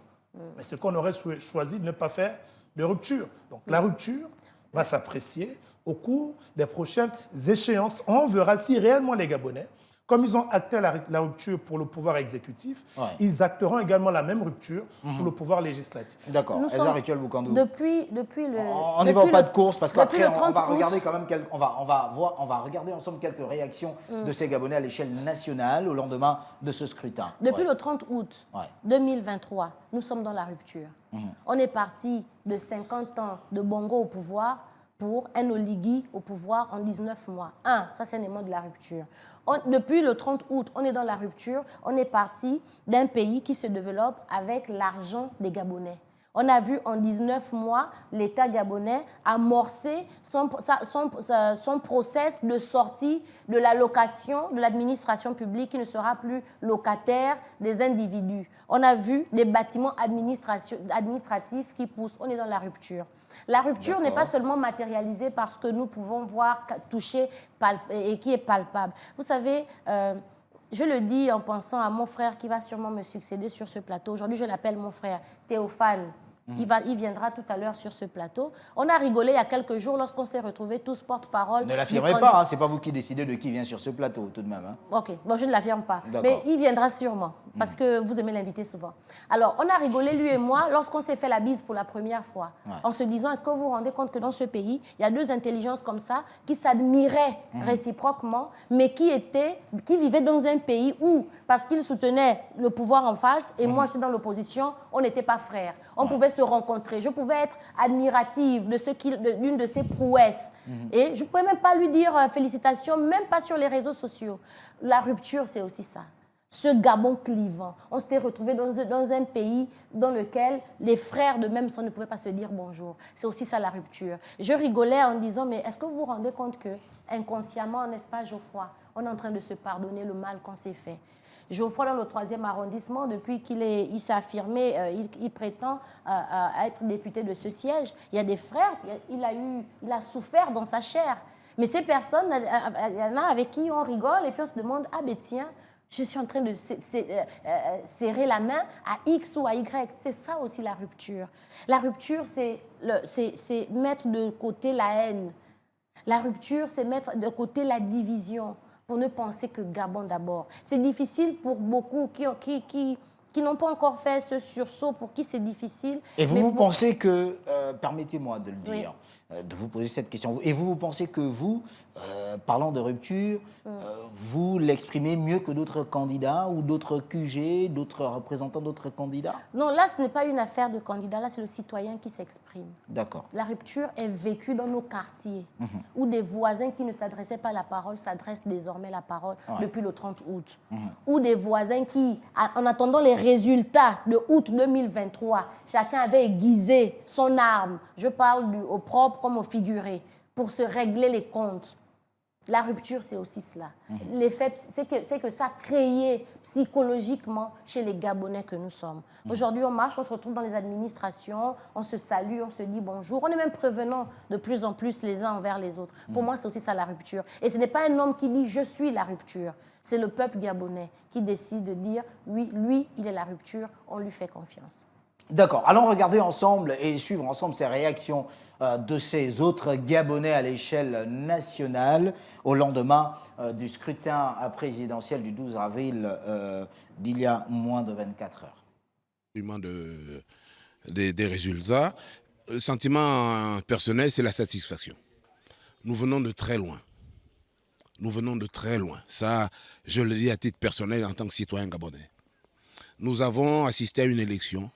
Mais c'est qu'on aurait choisi de ne pas faire de rupture. Donc la rupture va s'apprécier au cours des prochaines échéances. On verra si réellement les Gabonais, comme ils ont acté la rupture pour le pouvoir exécutif, ils acteront également la même rupture pour le pouvoir législatif. D'accord. Elsa Rituel Bukandou. Depuis le... On n'y va pas de course parce qu'après, on va regarder quand même on va regarder ensemble quelques réactions de ces Gabonais à l'échelle nationale au lendemain de ce scrutin. Depuis le 30 août 2023, nous sommes dans la rupture. On est parti de 50 ans de Bongo au pouvoir pour un Oligui au pouvoir en 19 mois. Ça c'est un élément de la rupture. Depuis le 30 août, on est dans la rupture. On est parti d'un pays qui se développe avec l'argent des Gabonais. On a vu en 19 mois l'État gabonais amorcer son process de sortie de la location de l'administration publique qui ne sera plus locataire des individus. On a vu des bâtiments administratifs qui poussent. On est dans la rupture. La rupture n'est pas seulement matérialisée par ce que nous pouvons voir, toucher et qui est palpable. Vous savez, je le dis en pensant à mon frère qui va sûrement me succéder sur ce plateau. Aujourd'hui, je l'appelle mon frère, Théophane. Il viendra tout à l'heure sur ce plateau. On a rigolé il y a quelques jours lorsqu'on s'est retrouvés tous porte-parole. Ne l'affirmez pas, ce n'est pas vous qui décidez de qui vient sur ce plateau tout de même. Ok, bon, je ne l'affirme pas. Mais il viendra sûrement, parce que vous aimez l'inviter souvent. Alors, on a rigolé, lui et moi, lorsqu'on s'est fait la bise pour la première fois, en se disant, est-ce que vous vous rendez compte que dans ce pays, il y a deux intelligences comme ça qui s'admiraient réciproquement, mais qui vivaient dans un pays où, parce qu'ils soutenaient le pouvoir en face, et moi j'étais dans l'opposition, on n'était pas frères. On pouvait se rencontrer. Je pouvais être admirative d'une de ses prouesses. Et je ne pouvais même pas lui dire félicitations, même pas sur les réseaux sociaux. La rupture, c'est aussi ça. Ce Gabon clivant. On s'était retrouvés dans un pays dans lequel les frères de même sang ne pouvaient pas se dire bonjour. C'est aussi ça la rupture. Je rigolais en disant, mais est-ce que vous vous rendez compte que inconsciemment, n'est-ce pas, Geoffroy, on est en train de se pardonner le mal qu'on s'est fait. Geoffroy, dans le 3e arrondissement, depuis qu'il s'est affirmé, il prétend être député de ce siège. Il y a des frères, il a souffert dans sa chair. Mais ces personnes, il y en a avec qui on rigole et puis on se demande, ah ben tiens, je suis en train de serrer la main à X ou à Y. C'est ça aussi la rupture. La rupture, c'est mettre de côté la haine. La rupture, c'est mettre de côté la division. Pour ne penser que Gabon d'abord. C'est difficile pour beaucoup qui n'ont pas encore fait ce sursaut, pour qui c'est difficile. Et vous pensez que, permettez-moi de le dire, de vous poser cette question, et vous pensez que vous, parlant de rupture, vous l'exprimez mieux que d'autres candidats ou d'autres QG, d'autres représentants d'autres candidats? Non, là, ce n'est pas une affaire de candidat, là, c'est le citoyen qui s'exprime. D'accord. La rupture est vécue dans nos quartiers, où des voisins qui ne s'adressaient pas la parole s'adressent désormais la parole depuis le 30 août. Ou des voisins qui, en attendant les résultats de août 2023, chacun avait aiguisé son arme, je parle au propre comme au figuré, pour se régler les comptes. La rupture, c'est aussi cela. L'effet, c'est que ça a créé psychologiquement chez les Gabonais que nous sommes. Aujourd'hui, on marche, on se retrouve dans les administrations, on se salue, on se dit bonjour. On est même prévenant de plus en plus les uns envers les autres. Pour moi, c'est aussi ça la rupture. Et ce n'est pas un homme qui dit « je suis la rupture ». C'est le peuple gabonais qui décide de dire « oui, lui, il est la rupture, on lui fait confiance ». D'accord. Allons regarder ensemble et suivre ensemble ces réactions de ces autres Gabonais à l'échelle nationale au lendemain du scrutin présidentiel du 12 avril d'il y a moins de 24 heures. Des résultats, le sentiment personnel, c'est la satisfaction. Nous venons de très loin. Nous venons de très loin. Ça, je le dis à titre personnel en tant que citoyen gabonais. Nous avons assisté à une élection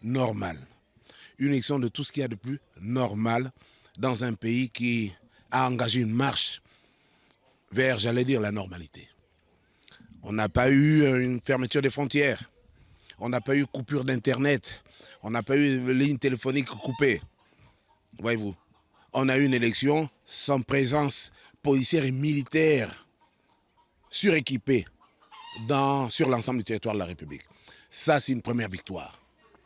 normale. Une élection de tout ce qu'il y a de plus normal dans un pays qui a engagé une marche vers, j'allais dire, la normalité. On n'a pas eu une fermeture des frontières. On n'a pas eu coupure d'Internet. On n'a pas eu ligne téléphonique coupée. Voyez-vous. on a eu une élection sans présence policière et militaire suréquipée sur l'ensemble du territoire de la République. Ça, c'est une première victoire.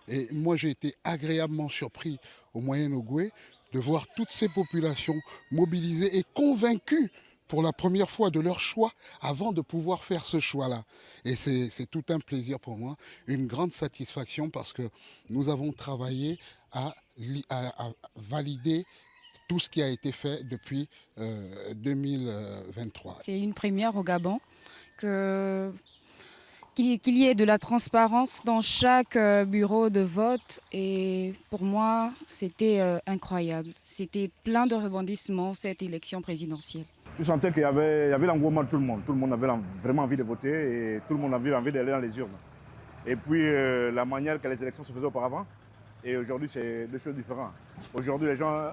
Et moi, j'ai été agréablement surpris au Moyen-Ogooué de voir toutes ces populations mobilisées et convaincues pour la première fois de leur choix avant de pouvoir faire ce choix-là. Et c'est tout un plaisir pour moi, une grande satisfaction parce que nous avons travaillé à valider tout ce qui a été fait depuis 2023. C'est une première au Gabon qu'il y ait de la transparence dans chaque bureau de vote. Et pour moi, c'était incroyable. C'était plein de rebondissements, cette élection présidentielle. Je sentais qu'il y avait l'engouement de tout le monde. Tout le monde avait vraiment envie de voter et tout le monde avait envie d'aller dans les urnes. Et puis la manière que les élections se faisaient auparavant, et aujourd'hui c'est deux choses différentes. Aujourd'hui les gens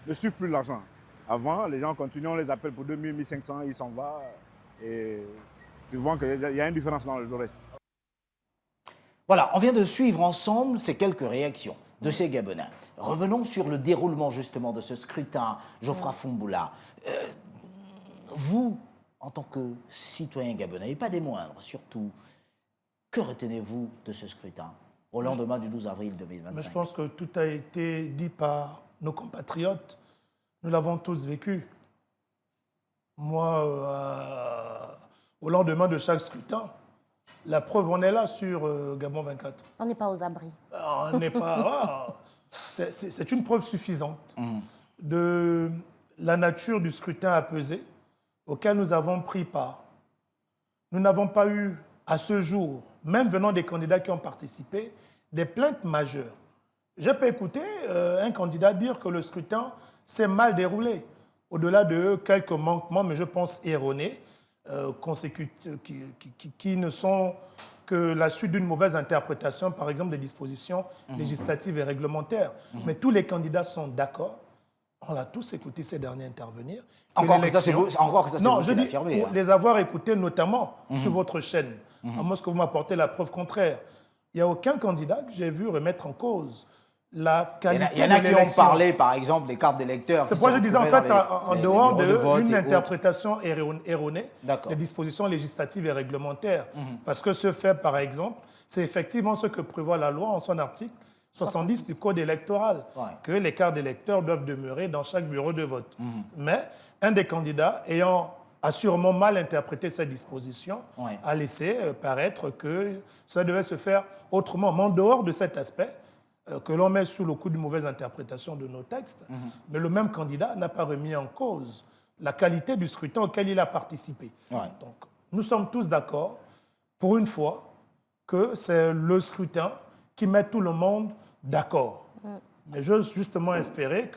ne suivent plus l'argent. Avant, les gens continuent, on les appelle pour 2000, 1500, ils s'en vont. Et tu vois qu'il y a une différence dans le reste. Voilà, on vient de suivre ensemble ces quelques réactions de ces Gabonais. Revenons sur le déroulement justement de ce scrutin, Geoffroy Fumboula. Vous, en tant que citoyen gabonais, et pas des moindres surtout, que retenez-vous de ce scrutin au lendemain du 12 avril 2025? Mais je pense que tout a été dit par nos compatriotes. Nous l'avons tous vécu. Moi, au lendemain de chaque scrutin, la preuve, on est là sur Gabon 24. On n'est pas aux abris. On n'est pas... c'est une preuve suffisante de la nature du scrutin apaisé auquel nous avons pris part. Nous n'avons pas eu, à ce jour, même venant des candidats qui ont participé, des plaintes majeures. Je peux écouter un candidat dire que le scrutin s'est mal déroulé, au-delà de quelques manquements, mais je pense erronés, qui ne sont que la suite d'une mauvaise interprétation, par exemple, des dispositions législatives et réglementaires. Mais tous les candidats sont d'accord. On l'a tous écouté ces derniers intervenir. Encore que ça, c'est vous Non, je dis, l'affirmer, pour les avoir écoutés notamment sur votre chaîne, à moins que vous m'apportez la preuve contraire. Il n'y a aucun candidat que j'ai vu remettre en cause la qualité de l'élection. Il y en a qui ont parlé, par exemple, des cartes d'électeurs. C'est pourquoi je disais, en fait, en dehors d'une interprétation erronée des dispositions législatives et réglementaires. Parce que ce fait, par exemple, c'est effectivement ce que prévoit la loi en son article 70 du Code électoral, que les cartes d'électeurs doivent demeurer dans chaque bureau de vote. Mais un des candidats ayant a sûrement mal interprété cette disposition, a laissé paraître que ça devait se faire autrement. Mais en dehors de cet aspect, que l'on met sous le coup d'une mauvaise interprétation de nos textes, mais le même candidat n'a pas remis en cause la qualité du scrutin auquel il a participé. Donc, nous sommes tous d'accord, pour une fois, que c'est le scrutin qui met tout le monde d'accord. Mais j'ose justement espérer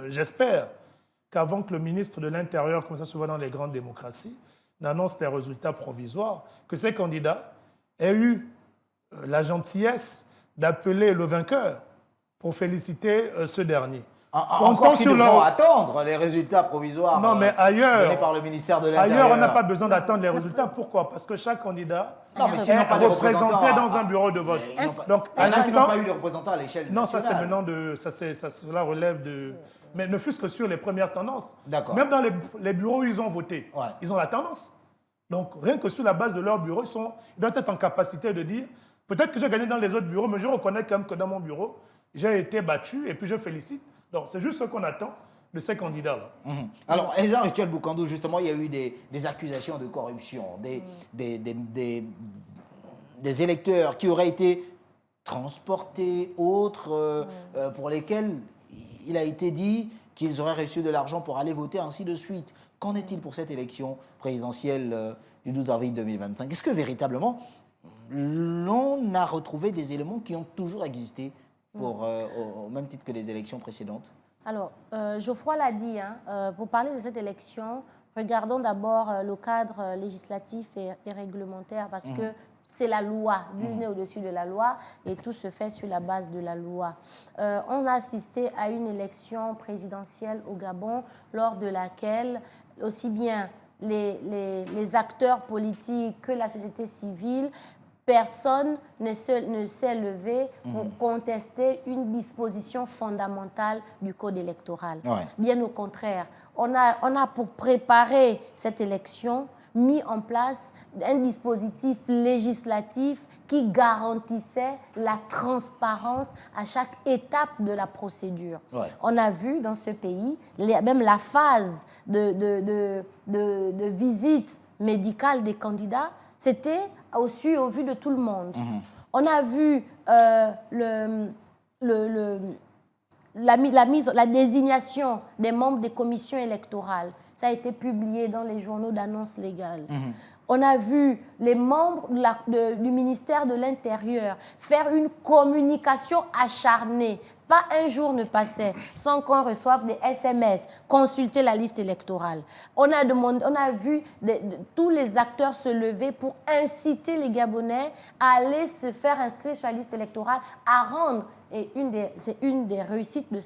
j'espère qu'avant que le ministre de l'Intérieur, comme ça se voit dans les grandes démocraties, n'annonce les résultats provisoires, que ces candidats aient eu la gentillesse d'appeler le vainqueur pour féliciter ce dernier. Encore qu'ils devront attendre les résultats provisoires donnés par le ministère de l'Intérieur. Ailleurs, on n'a pas besoin d'attendre les résultats. Pourquoi? Parce que chaque candidat est représenté dans un bureau de vote. Donc, à l'instant, ils n'ont pas eu de représentants à l'échelle nationale. Non, ça c'est maintenant cela relève de... Mais ne fût-ce que sur les premières tendances. Même dans les bureaux où ils ont voté, ils ont la tendance. Donc, rien que sur la base de leur bureau, ils doivent être en capacité de dire peut-être que j'ai gagné dans les autres bureaux, mais je reconnais quand même que dans mon bureau, j'ai été battu et puis je félicite. Donc, c'est juste ce qu'on attend de ces candidats-là. Alors, Eza Rituel Boukandou, justement, il y a eu des accusations de corruption, des électeurs qui auraient été transportés, autres, pour lesquels il a été dit qu'ils auraient reçu de l'argent pour aller voter, ainsi de suite. Qu'en est-il pour cette élection présidentielle du 12 avril 2025? Est-ce que véritablement, l'on a retrouvé des éléments qui ont toujours existé au même titre que les élections précédentes? Alors, Geoffroy l'a dit, pour parler de cette élection, regardons d'abord le cadre législatif et réglementaire, parce que c'est la loi, l'une est au-dessus de la loi, et tout se fait sur la base de la loi. On a assisté à une élection présidentielle au Gabon, lors de laquelle aussi bien les acteurs politiques que la société civile personne ne s'est levé pour contester une disposition fondamentale du code électoral. Ouais. Bien au contraire, on a pour préparer cette élection mis en place un dispositif législatif qui garantissait la transparence à chaque étape de la procédure. Ouais. On a vu dans ce pays, même la phase de visite médicale des candidats, c'était aussi au vu de tout le monde. On a vu la désignation des membres des commissions électorales. Ça a été publié dans les journaux d'annonces légales. On a vu les membres du ministère de l'Intérieur faire une communication acharnée. Pas un jour ne passait sans qu'on reçoive des SMS, consulter la liste électorale. On a vu tous les acteurs se lever pour inciter les Gabonais à aller se faire inscrire sur la liste électorale, à rendre, et c'est une des réussites de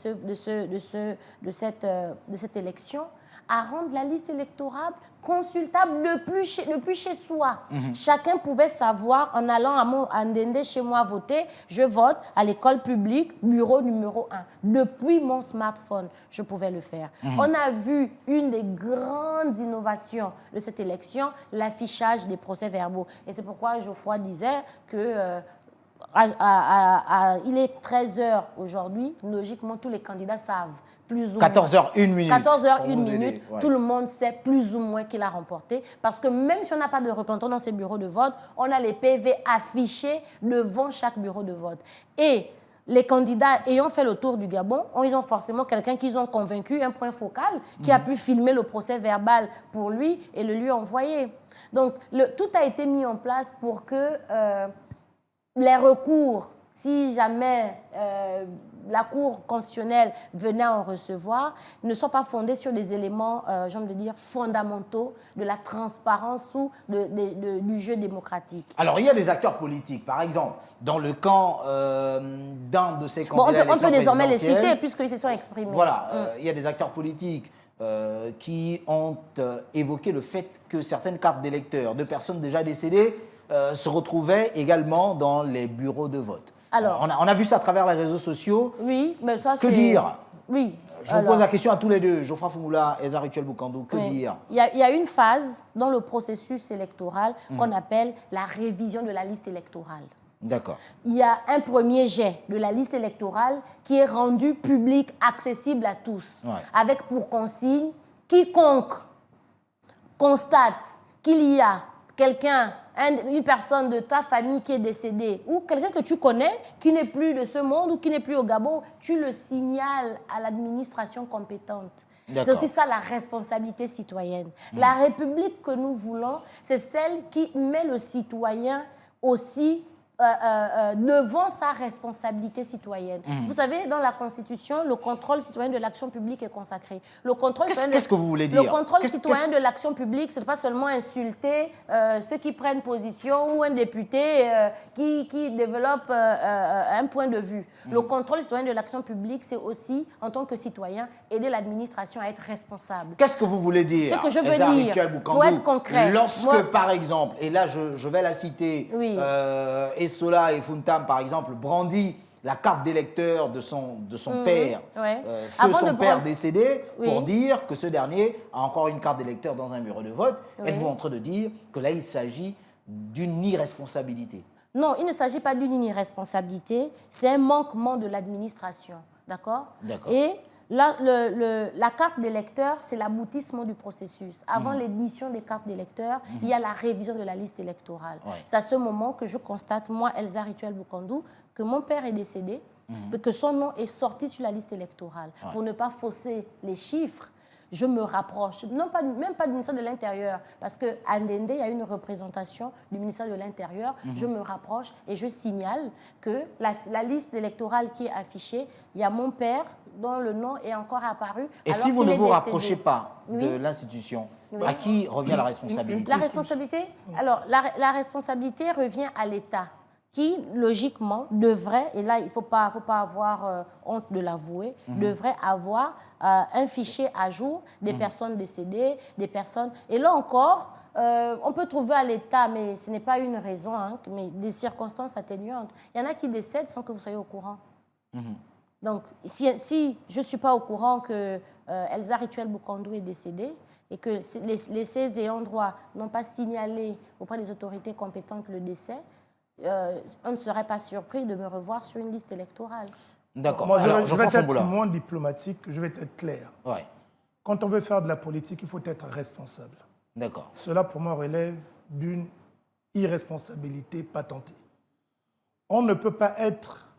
cette élection, à rendre la liste électorale consultable depuis chez soi. Chacun pouvait savoir, en allant à Ndende, chez moi, voter, je vote à l'école publique, bureau numéro 1. Depuis mon smartphone, je pouvais le faire. On a vu une des grandes innovations de cette élection, l'affichage des procès-verbaux. Et c'est pourquoi Geoffroy disait que... il est 13h aujourd'hui, logiquement tous les candidats savent plus ou 14h01 minute. 14h01 Pour vous minute, aider, ouais. tout le monde sait plus ou moins qui l'a remporté. Parce que même si on n'a pas de représentant dans ces bureaux de vote, on a les PV affichés devant chaque bureau de vote. Et les candidats ayant fait le tour du Gabon, ils ont forcément quelqu'un qu'ils ont convaincu, un point focal, qui a pu filmer le procès verbal pour lui et le lui envoyer. Donc, tout a été mis en place pour que les recours, si jamais la Cour constitutionnelle venait à en recevoir, ne soient pas fondés sur des éléments, j'ai envie de dire, fondamentaux de la transparence ou du jeu démocratique. Alors, il y a des acteurs politiques. Par exemple, dans le camp d'un de ces Bon, candidats on peut désormais les présidentiels, citer puisqu'ils se sont exprimés. Voilà, il y a des acteurs politiques qui ont évoqué le fait que certaines cartes d'électeurs de personnes déjà décédées se retrouvaient également dans les bureaux de vote. Alors, on a vu ça à travers les réseaux sociaux. Oui, mais ça c'est... Que dire? Oui. Je vous pose la question à tous les deux, Geoffroy Foumoula et Ezarutuel Boukandou. Que dire? Il y a une phase dans le processus électoral qu'on appelle la révision de la liste électorale. D'accord. Il y a un premier jet de la liste électorale qui est rendu public, accessible à tous, avec pour consigne quiconque constate qu'il y a quelqu'un, une personne de ta famille qui est décédée ou quelqu'un que tu connais qui n'est plus de ce monde ou qui n'est plus au Gabon, tu le signales à l'administration compétente. C'est aussi ça la responsabilité citoyenne. La République que nous voulons, c'est celle qui met le citoyen aussi devant sa responsabilité citoyenne. Vous savez, dans la Constitution, le contrôle citoyen de l'action publique est consacré. Qu'est-ce que vous voulez dire? Le contrôle citoyen de l'action publique, ce n'est pas seulement insulter ceux qui prennent position ou un député qui développe un point de vue. Le contrôle citoyen de l'action publique, c'est aussi, en tant que citoyen, aider l'administration à être responsable. Qu'est-ce que vous voulez dire? Ce que je veux dire, pour être concret. Lorsque, par exemple, et là je vais la citer, oui. Essola et Funtam, par exemple, brandit la carte d'électeur de son père, feu son père décédé, pour dire que ce dernier a encore une carte d'électeur dans un bureau de vote. Êtes-vous en train de dire que là, il s'agit d'une irresponsabilité? Non, il ne s'agit pas d'une irresponsabilité, c'est un manquement de l'administration, d'accord? Et là, la carte d'électeur, c'est l'aboutissement du processus. Avant l'édition des cartes d'électeurs, il y a la révision de la liste électorale. C'est à ce moment que je constate, moi, Ezarutuel Boukandou, que mon père est décédé, que son nom est sorti sur la liste électorale. Pour ne pas fausser les chiffres, je me rapproche, même pas du ministère de l'Intérieur, parce qu'à Ndende, il y a une représentation du ministère de l'Intérieur. Je me rapproche et je signale que la liste électorale qui est affichée, il y a mon père dont le nom est encore apparu. Et si vous ne vous rapprochez pas de l'institution, à qui revient la responsabilité? La responsabilité, alors, la responsabilité revient à l'État, qui, logiquement, devrait, et là, il ne faut pas avoir honte de l'avouer, devrait avoir un fichier à jour des personnes décédées, des personnes... Et là encore, on peut trouver à l'État, mais ce n'est pas une raison, hein, mais des circonstances atténuantes. Il y en a qui décèdent sans que vous soyez au courant. Donc, si je ne suis pas au courant que Elsa Rituel Bukandou est décédée et que ses ayants droit n'ont pas signalé auprès des autorités compétentes le décès, on ne serait pas surpris de me revoir sur une liste électorale. D'accord. Moi, Alors, je vais Geoffroy être Fonboula. moins diplomatique, je vais être clair. Ouais, Quand on veut faire de la politique, il faut être responsable. d'accord. Cela, pour moi, relève d'une irresponsabilité patentée. On ne peut pas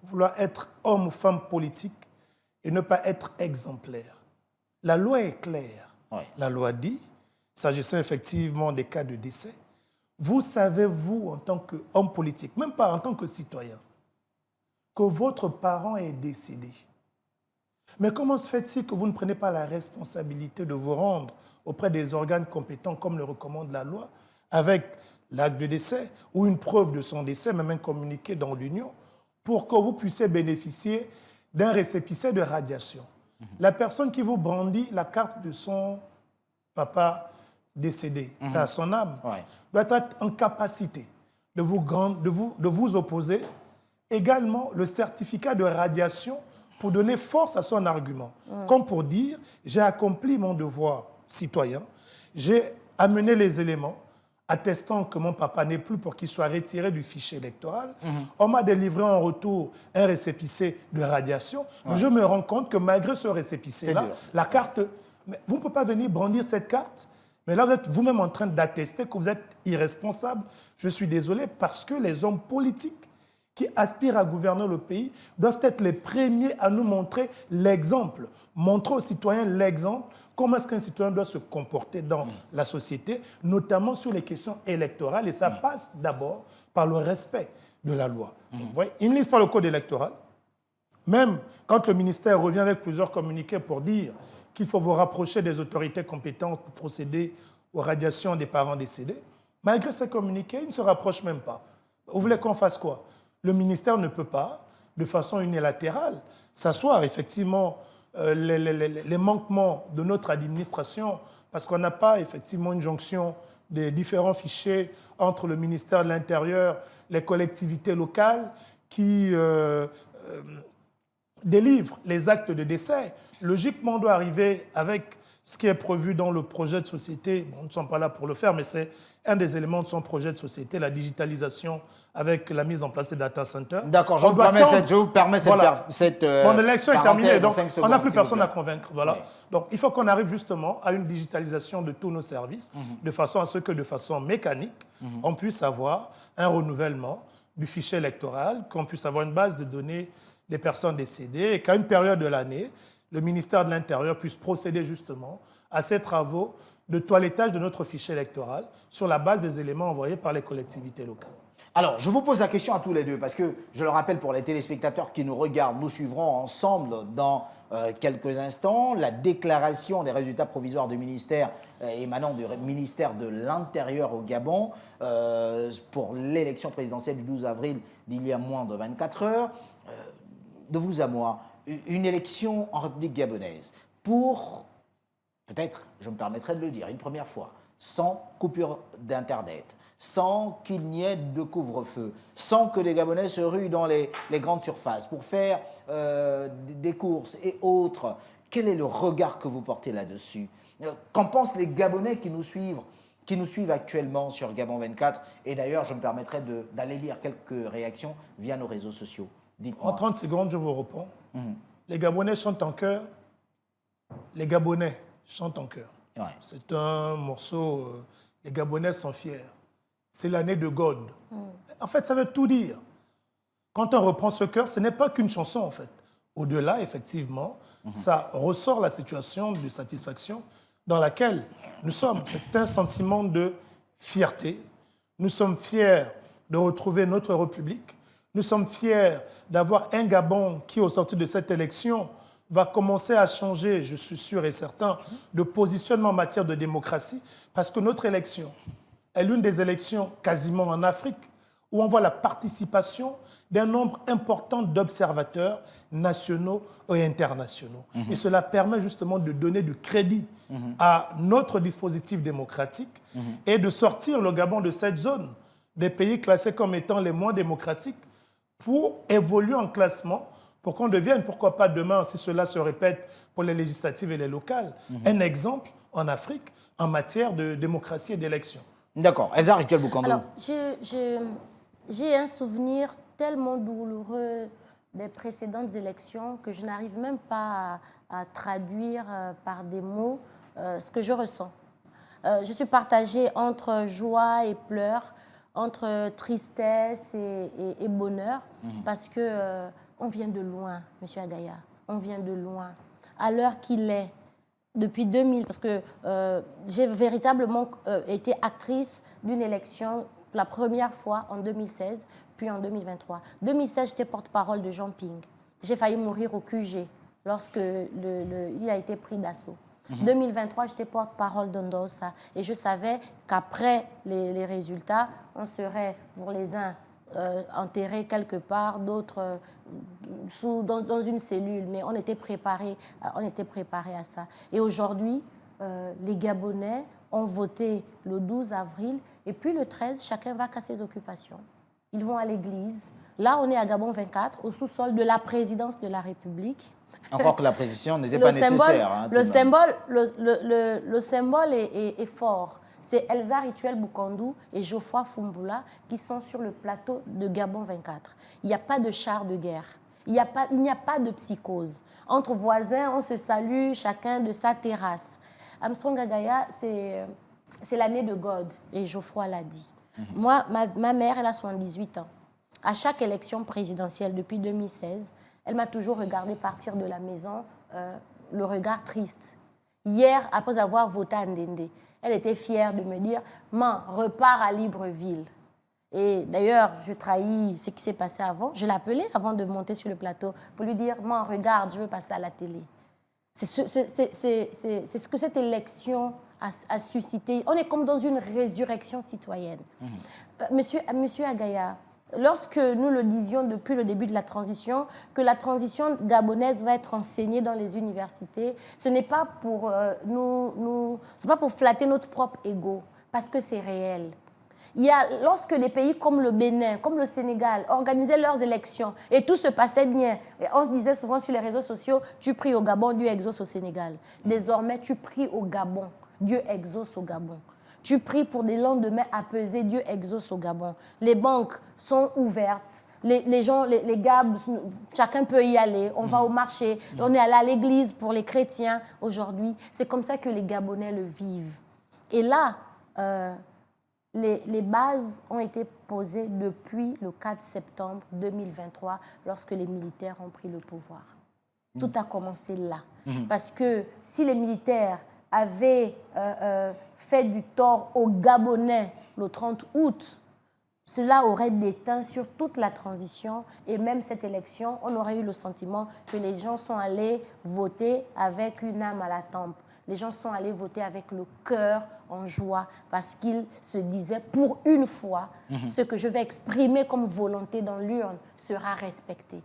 vouloir être homme ou femme politique et ne pas être exemplaire. La loi est claire. Ouais. La loi dit, s'agissant effectivement des cas de décès, vous savez, vous, en tant qu'homme politique, même pas en tant que citoyen, que votre parent est décédé. Mais comment se fait-il que vous ne prenez pas la responsabilité de vous rendre auprès des organes compétents, comme le recommande la loi, avec l'acte de décès ou une preuve de son décès, même un communiqué dans l'Union, pour que vous puissiez bénéficier d'un récépissé de radiation. La personne qui vous brandit la carte de son papa décédé, à son âme, Ouais. doit être en capacité de vous opposer également le certificat de radiation pour donner force à son argument. Comme pour dire, j'ai accompli mon devoir citoyen, j'ai amené les éléments attestant que mon papa n'est plus pour qu'il soit retiré du fichier électoral. On m'a délivré en retour un récépissé de radiation. Mais je me rends compte que malgré ce récépissé-là, C'est dur. la carte... Mais vous ne pouvez pas venir brandir cette carte. Mais là, vous êtes vous-même en train d'attester que vous êtes irresponsable. Je suis désolé parce que les hommes politiques qui aspirent à gouverner le pays doivent être les premiers à nous montrer l'exemple. Montrer aux citoyens l'exemple. Comment est-ce qu'un citoyen doit se comporter dans la société, notamment sur les questions électorales. Et ça passe d'abord par le respect de la loi. Donc, vous voyez, ils ne lisent pas le code électoral. Même quand le ministère revient avec plusieurs communiqués pour dire qu'il faut vous rapprocher des autorités compétentes pour procéder aux radiations des parents décédés, malgré ces communiqués, ils ne se rapprochent même pas. Vous voulez qu'on fasse quoi? Le ministère ne peut pas, de façon unilatérale, s'asseoir effectivement les manquements de notre administration, parce qu'on n'a pas effectivement une jonction des différents fichiers entre le ministère de l'Intérieur, les collectivités locales qui délivrent les actes de décès. Logiquement, on doit arriver avec ce qui est prévu dans le projet de société. Bon, nous ne sommes pas là pour le faire, mais c'est un des éléments de son projet de société, la digitalisation avec la mise en place des data centers. D'accord, je vous permets cette, Voilà. cette Mon élection est terminée, donc 5 on secondes, n'a plus s'il vous personne plaît. à convaincre. Voilà. Oui. Donc il faut qu'on arrive justement à une digitalisation de tous nos services, de façon à ce que de façon mécanique, on puisse avoir un renouvellement du fichier électoral, qu'on puisse avoir une base de données des personnes décédées et qu'à une période de l'année, le ministère de l'Intérieur puisse procéder justement à ces travaux de toilettage de notre fichier électoral sur la base des éléments envoyés par les collectivités locales. Alors, je vous pose la question à tous les deux, parce que, je le rappelle pour les téléspectateurs qui nous regardent, nous suivrons ensemble dans quelques instants la déclaration des résultats provisoires du ministère émanant du ministère de l'Intérieur au Gabon pour l'élection présidentielle du 12 avril d'il y a moins de 24 heures. De vous à moi, une élection en République gabonaise pour, peut-être, je me permettrai de le dire, une première fois, sans coupure d'Internet, sans qu'il n'y ait de couvre-feu, sans que les Gabonais se ruent dans les grandes surfaces pour faire des courses et autres. Quel est le regard que vous portez là-dessus? Qu'en pensent les Gabonais qui nous suivent actuellement sur Gabon 24? Et d'ailleurs, je me permettrai d'aller lire quelques réactions via nos réseaux sociaux. Dites-moi. En 30 secondes, je vous réponds. Les Gabonais chantent en chœur. Les Gabonais chantent en chœur. Ouais. C'est un morceau, les Gabonais sont fiers. C'est l'année de God. En fait, ça veut tout dire. Quand on reprend ce chœur, ce n'est pas qu'une chanson, en fait. Au-delà, effectivement, ça ressort la situation de satisfaction dans laquelle nous sommes. C'est un sentiment de fierté. Nous sommes fiers de retrouver notre République. Nous sommes fiers d'avoir un Gabon qui, au sortir de cette élection, va commencer à changer, je suis sûr et certain, de positionnement en matière de démocratie, parce que notre élection est l'une des élections quasiment en Afrique où on voit la participation d'un nombre important d'observateurs nationaux et internationaux. Et cela permet justement de donner du crédit à notre dispositif démocratique et de sortir le Gabon de cette zone des pays classés comme étant les moins démocratiques pour évoluer en classement, pour qu'on devienne, pourquoi pas demain, si cela se répète pour les législatives et les locales, un exemple en Afrique en matière de démocratie et d'élection. D'accord. Elsa Rituel Bukando. Alors, j'ai un souvenir tellement douloureux des précédentes élections que je n'arrive même pas à traduire par des mots ce que je ressens. Je suis partagée entre joie et pleurs, entre tristesse et bonheur, parce que on vient de loin, M. Agaya, on vient de loin. À l'heure qu'il est, depuis 2000, parce que j'ai véritablement été actrice d'une élection la première fois en 2016, puis en 2023. 2016, j'étais porte-parole de Jean Ping. J'ai failli mourir au QG lorsque il a été pris d'assaut. 2023, j'étais porte-parole d'Ondosa et je savais qu'après les résultats, on serait pour les uns enterrés quelque part, d'autres dans une cellule, mais on était préparés à ça. Et aujourd'hui, les Gabonais ont voté le 12 avril et puis le 13, chacun va qu'à ses occupations. Ils vont à l'église. Là, on est à Gabon 24, au sous-sol de la présidence de la République. Encore que la précision n'était pas nécessaire. Hein, le symbole est fort. C'est Elsa Rituel Bukando et Geoffroy Fumbula qui sont sur le plateau de Gabon 24. Il n'y a pas de char de guerre. Il n'y a pas de psychose. Entre voisins, on se salue chacun de sa terrasse. Armstrong Agaya, c'est l'année de God, et Geoffroy l'a dit. Moi, ma mère, elle a 78 ans. À chaque élection présidentielle depuis 2016, elle m'a toujours regardé partir de la maison, le regard triste. Hier, après avoir voté à Ndende, elle était fière de me dire « Man, repars à Libreville ». Et d'ailleurs, je trahis ce qui s'est passé avant. Je l'appelais avant de monter sur le plateau pour lui dire « Man, regarde, je veux passer à la télé ». C'est ce que cette élection a suscité. On est comme dans une résurrection citoyenne. Monsieur Agaya, lorsque nous le disions depuis le début de la transition, que la transition gabonaise va être enseignée dans les universités, ce n'est pas pour c'est pas pour flatter notre propre ego, parce que c'est réel. Lorsque les pays comme le Bénin, comme le Sénégal organisaient leurs élections et tout se passait bien, et on se disait souvent sur les réseaux sociaux, tu pries au Gabon, Dieu exauce au Sénégal. Désormais, tu pries au Gabon, Dieu exauce au Gabon. Tu pries pour des lendemains apaisés, Dieu exauce au Gabon. Les banques sont ouvertes. Les gens, les gars, chacun peut y aller. On va au marché. On est allé à l'église pour les chrétiens aujourd'hui. C'est comme ça que les Gabonais le vivent. Et là, les bases ont été posées depuis le 4 septembre 2023, lorsque les militaires ont pris le pouvoir. Tout a commencé là. Parce que si les militaires avaient fait du tort aux Gabonais le 30 août, cela aurait déteint sur toute la transition et même cette élection, on aurait eu le sentiment que les gens sont allés voter avec une âme à la tempe. Les gens sont allés voter avec le cœur en joie parce qu'ils se disaient, pour une fois, ce que je vais exprimer comme volonté dans l'urne sera respecté.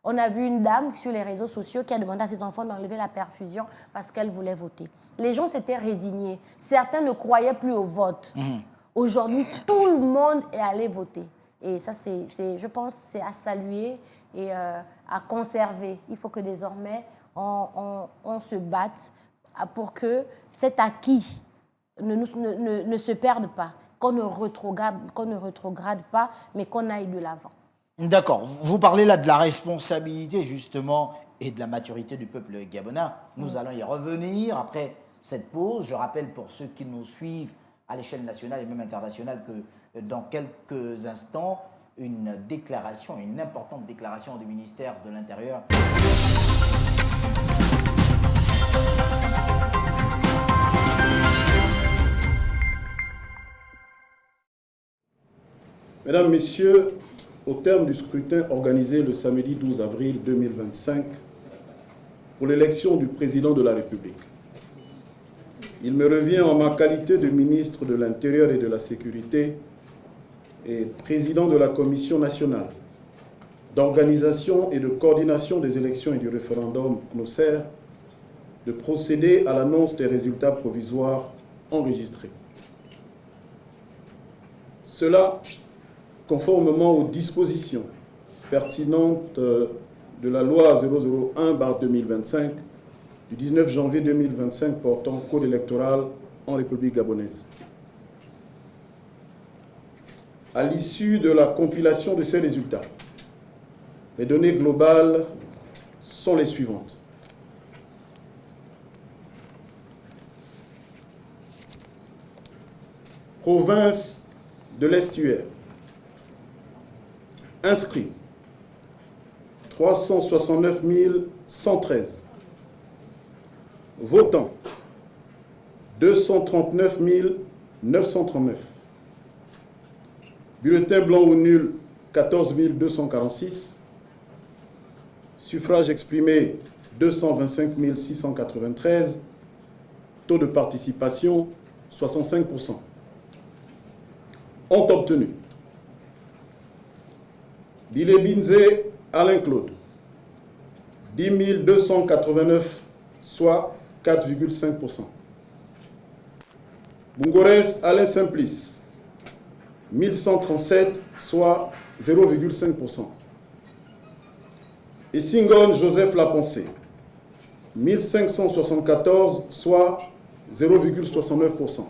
On a vu une dame sur les réseaux sociaux qui a demandé à ses enfants d'enlever la perfusion parce qu'elle voulait voter. Les gens s'étaient résignés. Certains ne croyaient plus au vote. Aujourd'hui, tout le monde est allé voter. Et ça, je pense, c'est à saluer et à conserver. Il faut que désormais, on se batte pour que cet acquis ne se perde pas, qu'on ne rétrograde pas, mais qu'on aille de l'avant. D'accord. Vous parlez là de la responsabilité, justement, et de la maturité du peuple gabonais. Nous allons y revenir après cette pause. Je rappelle pour ceux qui nous suivent à l'échelle nationale et même internationale que dans quelques instants, une importante déclaration du ministère de l'Intérieur. Mesdames, Messieurs, au terme du scrutin organisé le samedi 12 avril 2025 pour l'élection du président de la République, il me revient en ma qualité de ministre de l'Intérieur et de la Sécurité et président de la Commission nationale d'organisation et de coordination des élections et du référendum CNOSER, de procéder à l'annonce des résultats provisoires enregistrés. Cela conformément aux dispositions pertinentes de la loi 001/2025 du 19 janvier 2025 portant code électoral en République gabonaise. À l'issue de la compilation de ces résultats, les données globales sont les suivantes. Province de l'Estuaire. Inscrits 369 113. Votants 239 939. Bulletins blancs ou nuls 14 246. Suffrages exprimés 225 693. Taux de participation 65%. Ont obtenu Bilé Binzé Alain Claude 10 289, soit 4,5%. Bungores Alain Simplice 1137, soit 0,5%. Et Singon Joseph Lapensé 1574, soit 0,69%.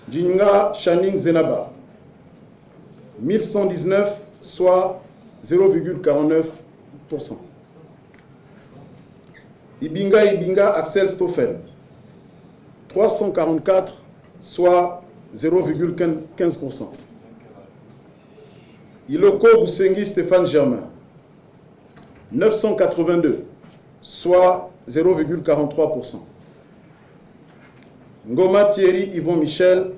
Djinga Channing Zenaba 1119, soit 0,49%. Ibinga Axel Stoffel 344, soit 0,15%. Iloko Boussengi Stéphane Germain 982, soit 0,43%. Ngoma Thierry Yvon Michel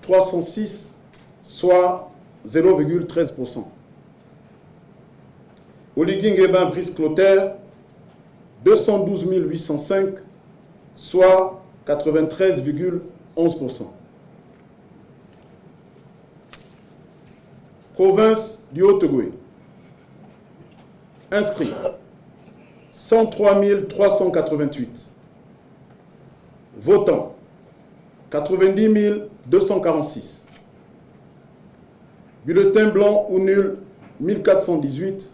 306, soit 0,13%. Oligui Nguema Brice Clotaire 212 805, soit 93,11%. Province du Haut-Ogooué. Inscrits 103 388. Votants 90 246. Bulletins blancs ou nuls 1418.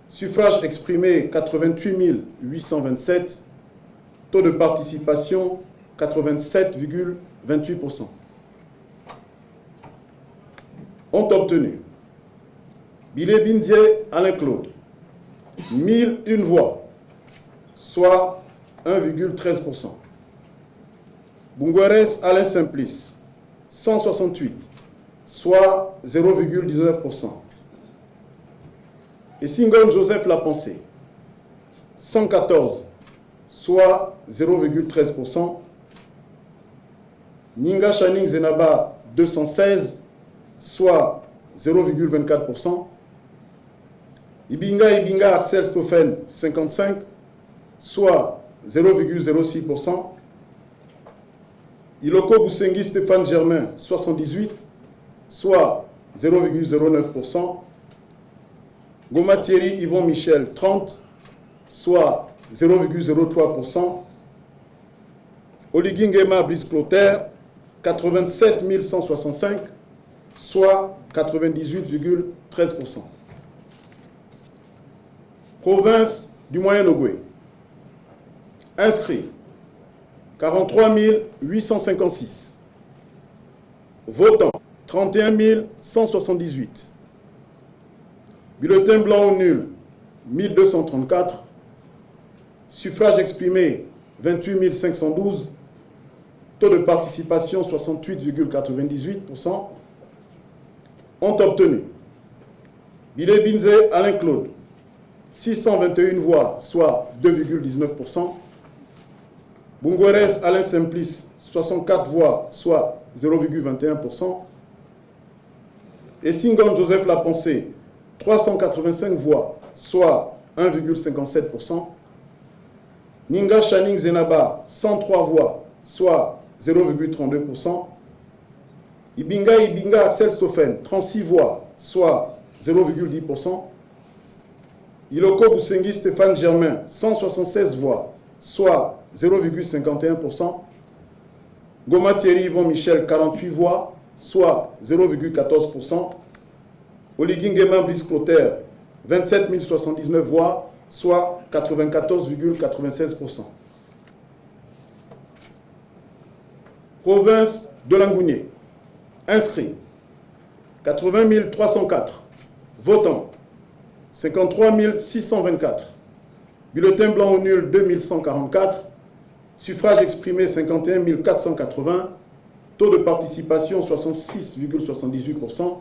Suffrages exprimés 88 827. Taux de participation 87,28%. Ont obtenu Bilé Binzé Alain Claude 1001 voix, soit 1,13%. Bungores Alain Simplice 168, soit 0,19%. Et Singon Joseph Lapensé 114, soit 0,13%. Ninga Channing Zenaba 216, soit 0,24%. Ibinga Axel Stoffen 55, soit 0,06%. Iloko Boussengi Stéphane Germain 78, soit 0,09%. Goma Thierry Yvon Michel 30, soit 0,03%. Oligui Nguema Brice Clotaire 87 165, soit 98,13%. Province du Moyen-Ogooué. Inscrits 43 856. Votants 31 178. Bulletins blancs ou nuls 1234. Suffrages exprimés 28 512. Taux de participation 68,98%. Ont obtenu Bilé Binzé Alain Claude 621 voix, soit 2,19%. Bungores Alain Simplice 64 voix, soit 0,21%. Et Singon Joseph Lapensé 385 voix, soit 1,57%. Ninga Channing Zenaba 103 voix, soit 0,32%. Ibinga Axel Stoffen, 36 voix, soit 0,10%. Iloko Boussengi Stéphane Germain, 176 voix, soit 0,51%. Goma Thierry Yvon Michel, 48 voix, soit 0,14%. Oligui Nguema Brice Clotaire, 27 079 voix, soit 94,96%. Province de Langounié, inscrits 80 304, votants 53 624, bulletins blancs ou nuls 2144, suffrages exprimés 51 480, taux de participation 66,78%,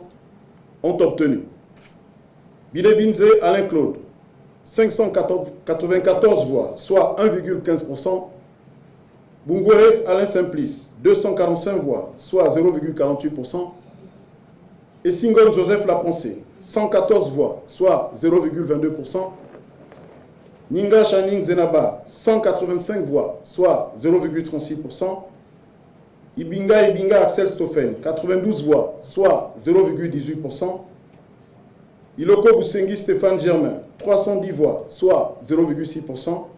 ont obtenu Bilé Binze Alain Claude, 594 voix, soit 1,15%. Bungores Alain Simplice, 245 voix, soit 0,48%. Et Singon Joseph Lapensé, 114 voix, soit 0,22%. Ninga Chaning Zenaba, 185 voix, soit 0,36%. Ibinga Axel Stoffen, 92 voix, soit 0,18%. Iloko Boussengi Stéphane Germain, 310 voix, soit 0,6%.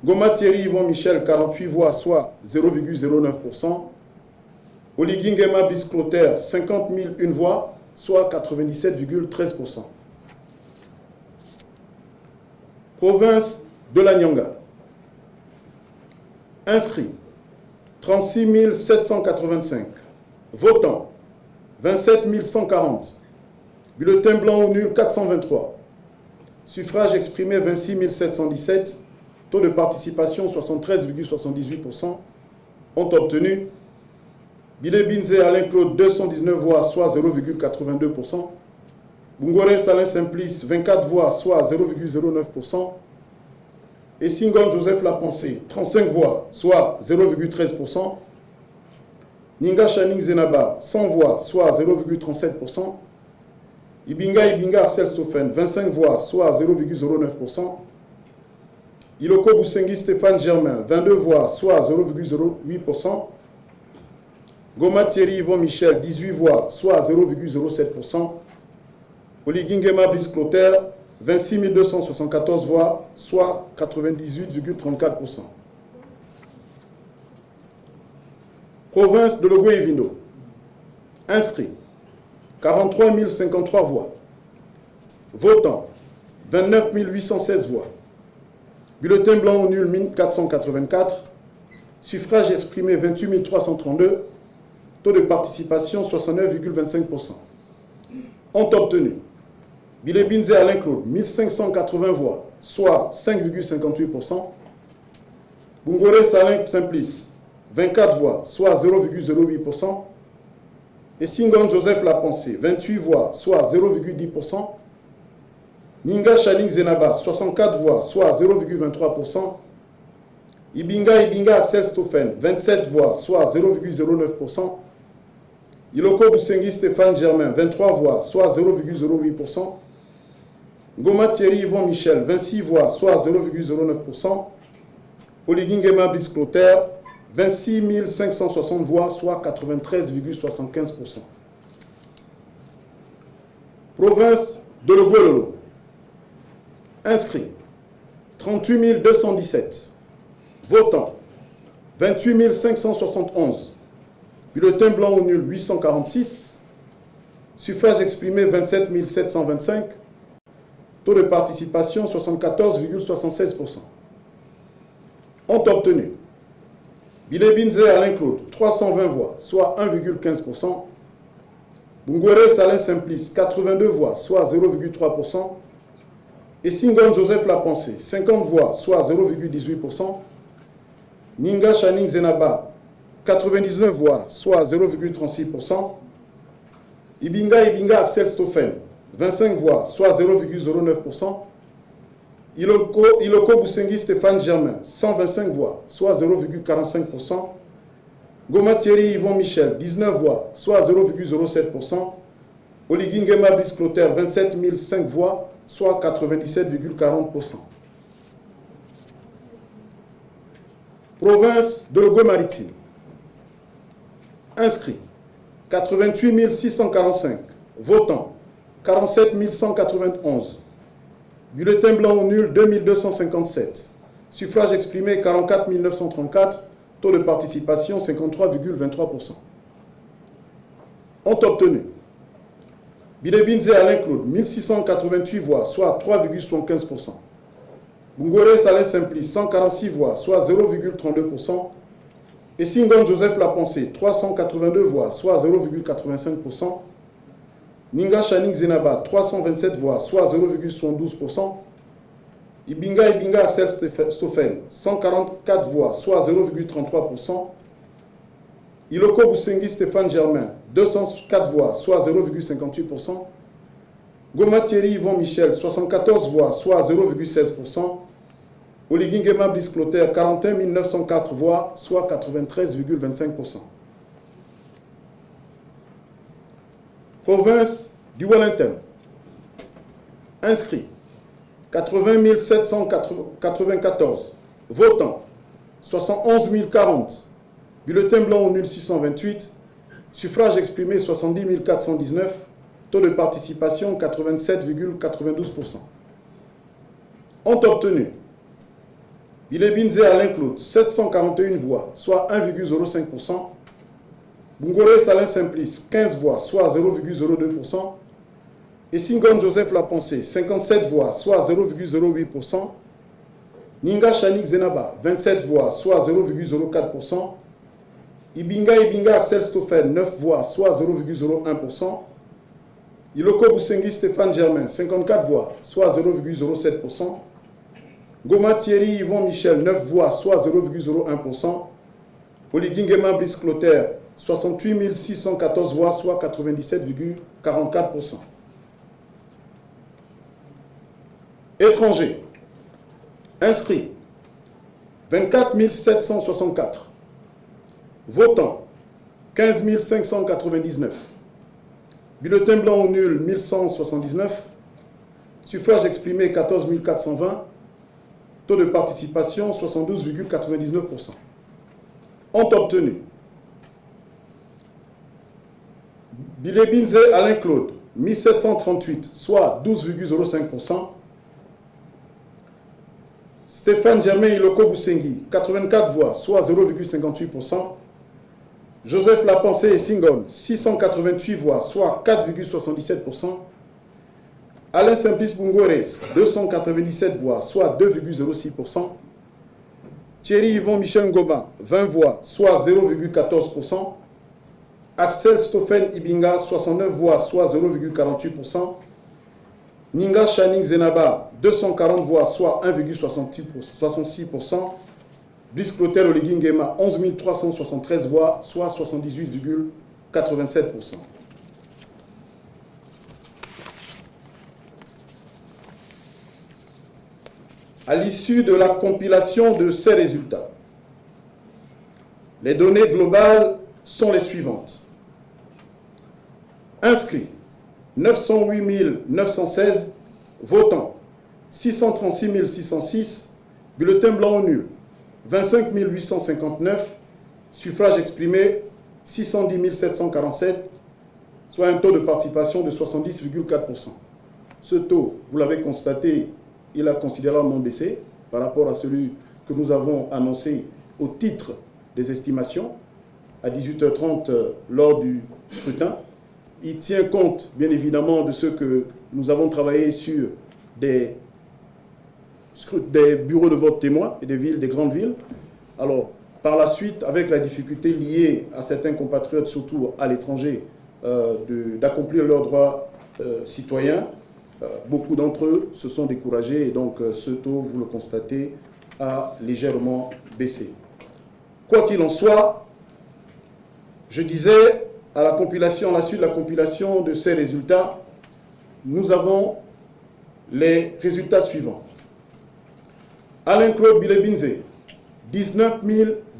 Goma Thierry Yvon Michel, 48 voix, soit 0,09%. Oligui Nguema Brice Clotaire, 50 001 voix, soit 97,13%. Province de la Nyanga. Inscrits 36 785. Votants 27 140. Bulletins blancs ou nuls 423. Suffrages exprimés 26 717. Taux de participation 73,78%. Ont obtenu Bilé Binze Alain Claude 219 voix, soit 0,82%. Bungores Alain Simplice 24 voix, soit 0,09%. Et Singon Joseph Lapensé 35 voix, soit 0,13%. Ninga Chaning Zenaba 100 voix, soit 0,37%. Ibinga Axel Stoffen 25 voix, soit 0,09%. Iloko Boussengi Stéphane Germain, 22 voix, soit 0,08%. Goma Thierry Yvon Michel, 18 voix, soit 0,07%. Oligui Nguema Brice Clotaire, 26 274 voix, soit 98,34%. Province de Logou et Vindo. Inscrits 43 053 voix. Votants 29 816 voix. Bulletins blancs ou nuls 1484. Suffrages exprimés 28 332. Taux de participation 69,25%. Ont obtenu Bilé Binze Alain Claude 1580 voix, soit 5,58%. Bungores Alain Simplice 24 voix, soit 0,08%. Et Singon Joseph Lapensé 28 voix, soit 0,10%. Ninga Chaning Zenaba 64 voix, soit 0,23%. Ibinga Axel Stoffen 27 voix, soit 0,09%. Iloko Boussengi Stéphane Germain 23 voix, soit 0,08%. Goma Thierry Yvon Michel 26 voix, soit 0,09%. Oligui Nguema Brice Clotaire 26 560 voix, soit 93,75%. Province de Logouelolo. Inscrits 38 217. Votants 28 571. Bulletins blancs ou nuls 846. Suffrages exprimés 27 725. Taux de participation 74,76%. Ont obtenu Bilé Binze Alain Claude 320 voix, soit 1,15%. Bungores Alain Simplice 82 voix, soit 0,3%. Et Singon Joseph Lapensé 50 voix, soit 0,18%. Ninga Chaning Zenaba 99 voix, soit 0,36%. Ibinga Axel Stoffen 25 voix, soit 0,09%. Iloko Boussengi Stéphane Germain 125 voix, soit 0,45%. Goma Thierry Yvon Michel 19 voix, soit 0,07%. Oligui Nguema Brice Clotaire 27 005 voix, soit 97,40%. Province de Logoué-Maritime. Inscrits 88 645. Votants, 47 191. Bulletin blanc ou nul, 2257. Suffrage exprimé, 44 934. Taux de participation, 53,23%. Ont obtenu Bilebinze Alain Claude, 1688 voix, soit 3,75%. Bungore Saleh Simplice, 146 voix, soit 0,32%. Et Singon Joseph Lapensé, 382 voix, soit 0,85%. Ninga Chaning Zenaba, 327 voix, soit 0,72%. Ibinga Axel Stoffel, 144 voix, soit 0,33%. Iloko Boussengi Stéphane Germain, 204 voix, soit 0,58%. Goma Thierry Yvon Michel, 74 voix, soit 0,16%. Oligingema Brice Clotaire, 41 904 voix, soit 93,25%. Province du Wellington. Inscrits 80 794. Votants 71 040. Bulletin blanc ou nul 628. Suffrage exprimé 70 419. Taux de participation 87,92%. Ont obtenu Bilebinze Alain Claude, 741 voix, soit 1,05%. Bungore Salin Simplice, 15 voix, soit 0,02%. Et Singon Joseph Lapensé, 57 voix, soit 0,08%. Ninga Chanik Zenaba, 27 voix, soit 0,04%. Ibinga Axel Stoffel, 9 voix, soit 0,01%. Iloko Boussengi Stéphane Germain, 54 voix, soit 0,07%. Goma Thierry Yvon Michel, 9 voix, soit 0,01%. Oligingema Brice Clotaire, 68 614 voix, soit 97,44%. Étrangers. Inscrits. 24 764. Votants. 15 599. Bulletin blanc ou nul, 1179. Suffrage exprimé, 14 420. Taux de participation, 72,99%. Ont obtenu Bilebinze Alain Claude, 1738, soit 12,05%. Stéphane Germain Iloko Boussengi, 84 voix, soit 0,58%. Joseph Lapensé et Singon, 688 voix, soit 4,77%. Alain Simplice Bungores, 297 voix, soit 2,06%. Thierry Yvon Michel Ngoma, 20 voix, soit 0,14%. Axel Stoffen Ibinga, 69 voix, soit 0,48%. Ninga Chaning Zenaba, 240 voix, soit 1,66%. Brice Clotaire Oligingema, 11 373 voix, soit 78,87%. À l'issue de la compilation de ces résultats, les données globales sont les suivantes. Inscrits, 908 916. Votants, 636 606. Bulletins blancs ou nuls, 25 859. Suffrages exprimés, 610 747. Soit un taux de participation de 70,4%. Ce taux, vous l'avez constaté, il a considérablement baissé par rapport à celui que nous avons annoncé au titre des estimations à 18h30 lors du scrutin. Il tient compte, bien évidemment, de ce que nous avons travaillé sur des bureaux de vote témoins et des grandes villes. Alors, par la suite, avec la difficulté liée à certains compatriotes, surtout à l'étranger, d'accomplir leurs droits citoyens, beaucoup d'entre eux se sont découragés et donc ce taux, vous le constatez, a légèrement baissé. Quoi qu'il en soit, je disais, à la suite de la compilation de ces résultats, nous avons les résultats suivants. Alain Claude Bilebinze, 19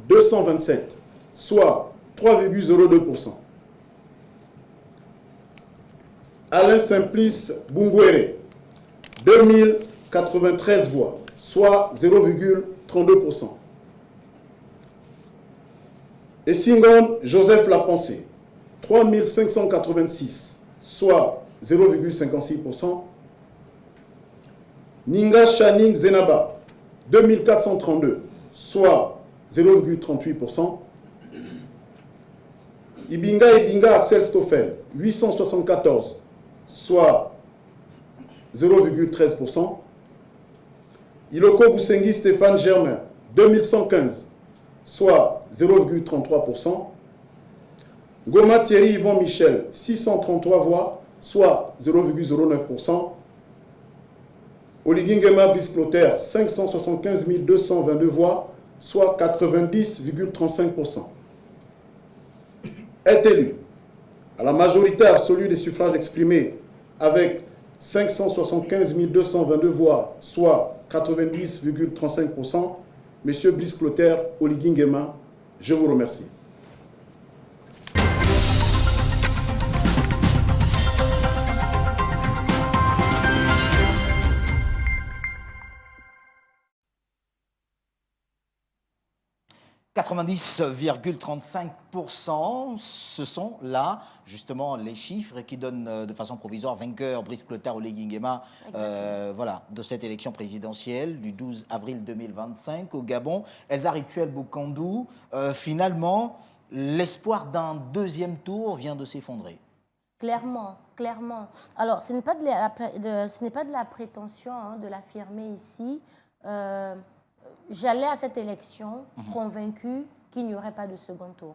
227, soit 3,02%. Alain Simplice Bungwere, 2093 voix, soit 0,32%. Et Singon Joseph Lapensé, 3586, soit 0,56%. Ninga Channing Zenaba, 2432, soit 0,38%. Ibinga Axel Stoffel, 874, soit 0,13%. Iloko Boussengi Stéphane Germain, 2115, soit 0,33%. Goma Thierry Yvon Michel, 633 voix, soit 0,09%. Oligingema Bisclotaire, 575 222 voix, soit 90,35%. Est élu à la majorité absolue des suffrages exprimés avec 575 222 voix, soit 90,35%. Monsieur Brice Clotaire Oligingema, je vous remercie. « 90,35%, ce sont là justement les chiffres qui donnent de façon provisoire vainqueur Brice Clotaire Oligui voilà, de cette élection présidentielle du 12 avril 2025 au Gabon. Elsa Rituel Bokandou, finalement, l'espoir d'un deuxième tour vient de s'effondrer. Clairement, clairement. Alors, ce n'est pas de la prétention de l'affirmer ici. J'allais à cette élection convaincue qu'il n'y aurait pas de second tour.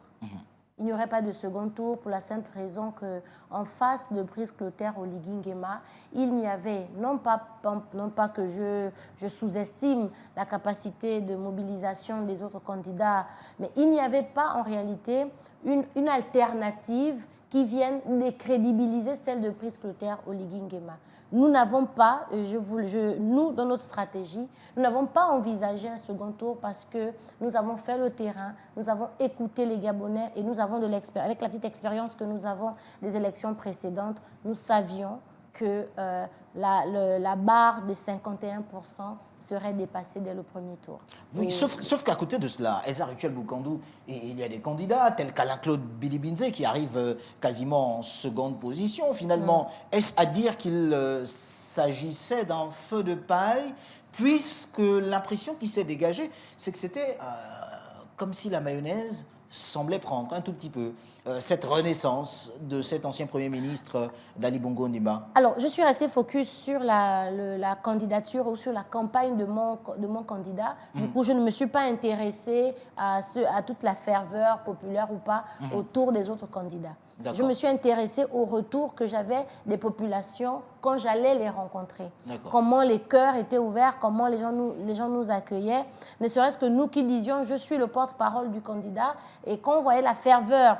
Il n'y aurait pas de second tour pour la simple raison qu'en face de Brice Clotaire Oligui Nguema, il n'y avait, non pas que je sous-estime la capacité de mobilisation des autres candidats, mais il n'y avait pas en réalité une alternative qui vienne décrédibiliser celle de Brice Clotaire Oligui Nguema. Nous n'avons pas, nous, dans notre stratégie, nous n'avons pas envisagé un second tour parce que nous avons fait le terrain, nous avons écouté les Gabonais et nous avons de l'expérience. Avec la petite expérience que nous avons des élections précédentes, nous savions que la barre de 51% serait dépassée dès le premier tour. Oui, sauf qu'à côté de cela, Elsa Rituel Bokandou, il y a des candidats tels qu'Alain-Claude Bilibinze qui arrivent quasiment en seconde position. Finalement, est-ce à dire qu'il s'agissait d'un feu de paille, puisque l'impression qui s'est dégagée, c'est que c'était comme si la mayonnaise semblait prendre un tout petit peu cette renaissance de cet ancien Premier ministre d'Ali Bongo Ondimba? Alors, je suis restée focus sur la candidature ou sur la campagne de mon candidat. Du coup, je ne me suis pas intéressée à toute la ferveur populaire ou pas autour des autres candidats. Je me suis intéressée au retour que j'avais des populations quand j'allais les rencontrer. Comment les cœurs étaient ouverts, comment les gens nous accueillaient. Ne serait-ce que nous qui disions « je suis le porte-parole du candidat » et quand on voyait la ferveur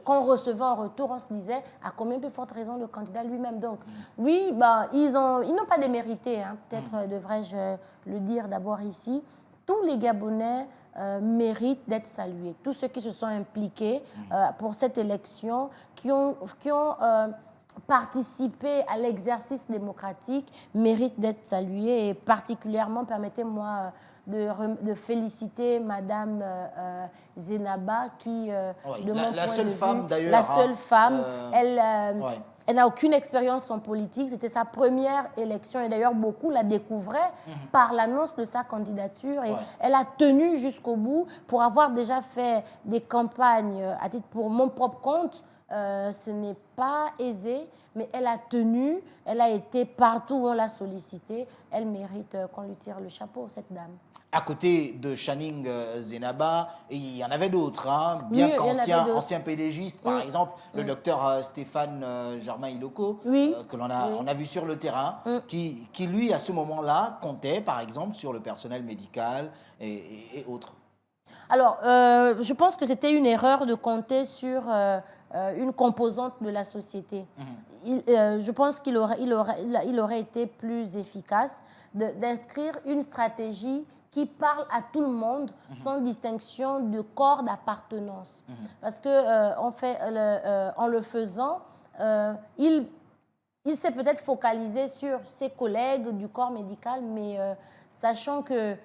qu'on recevait en retour, on se disait à combien plus forte raison le candidat lui-même. Donc oui, ils n'ont pas démérité, hein. Peut-être devrais-je le dire d'abord ici. Tous les Gabonais méritent d'être salués. Tous ceux qui se sont impliqués pour cette élection, qui ont participé à l'exercice démocratique, méritent d'être salués. Et particulièrement, permettez-moi de féliciter Madame Zenaba qui, de mon point seule de femme vue, d'ailleurs. La seule femme, elle n'a aucune expérience en politique. C'était sa première élection et d'ailleurs beaucoup la découvraient par l'annonce de sa candidature. Et elle a tenu jusqu'au bout pour avoir déjà fait des campagnes à titre pour mon propre compte. Ce n'est pas aisé, mais elle a tenu, elle a été partout où on l'a sollicitée. Elle mérite qu'on lui tire le chapeau, cette dame. À côté de Channing Zenaba, il y en avait d'autres, hein, bien qu'anciens PDGistes, par exemple le docteur Stéphane Germain Iloko, que l'on a vu sur le terrain, qui lui, à ce moment-là, comptait, par exemple, sur le personnel médical et autres. Alors, je pense que c'était une erreur de compter sur une composante de la société. Je pense qu'il aurait été plus efficace d'inscrire une stratégie qui parle à tout le monde sans distinction de corps d'appartenance. Parce que, en le faisant, il s'est peut-être focalisé sur ses collègues du corps médical, mais sachant que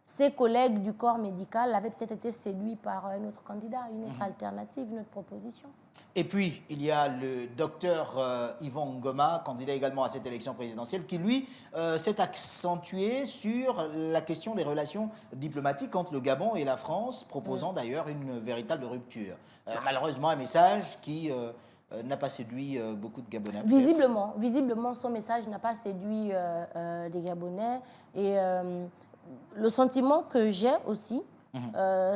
ses collègues du corps médical avaient peut-être été séduits par un autre candidat, une autre alternative, une autre proposition. Et puis, il y a le docteur Yvan Ngoma, candidat également à cette élection présidentielle, qui, lui, s'est accentué sur la question des relations diplomatiques entre le Gabon et la France, proposant d'ailleurs une véritable rupture. Malheureusement, un message qui n'a pas séduit beaucoup de Gabonais. Visiblement, son message n'a pas séduit les Gabonais. Et le sentiment que j'ai aussi,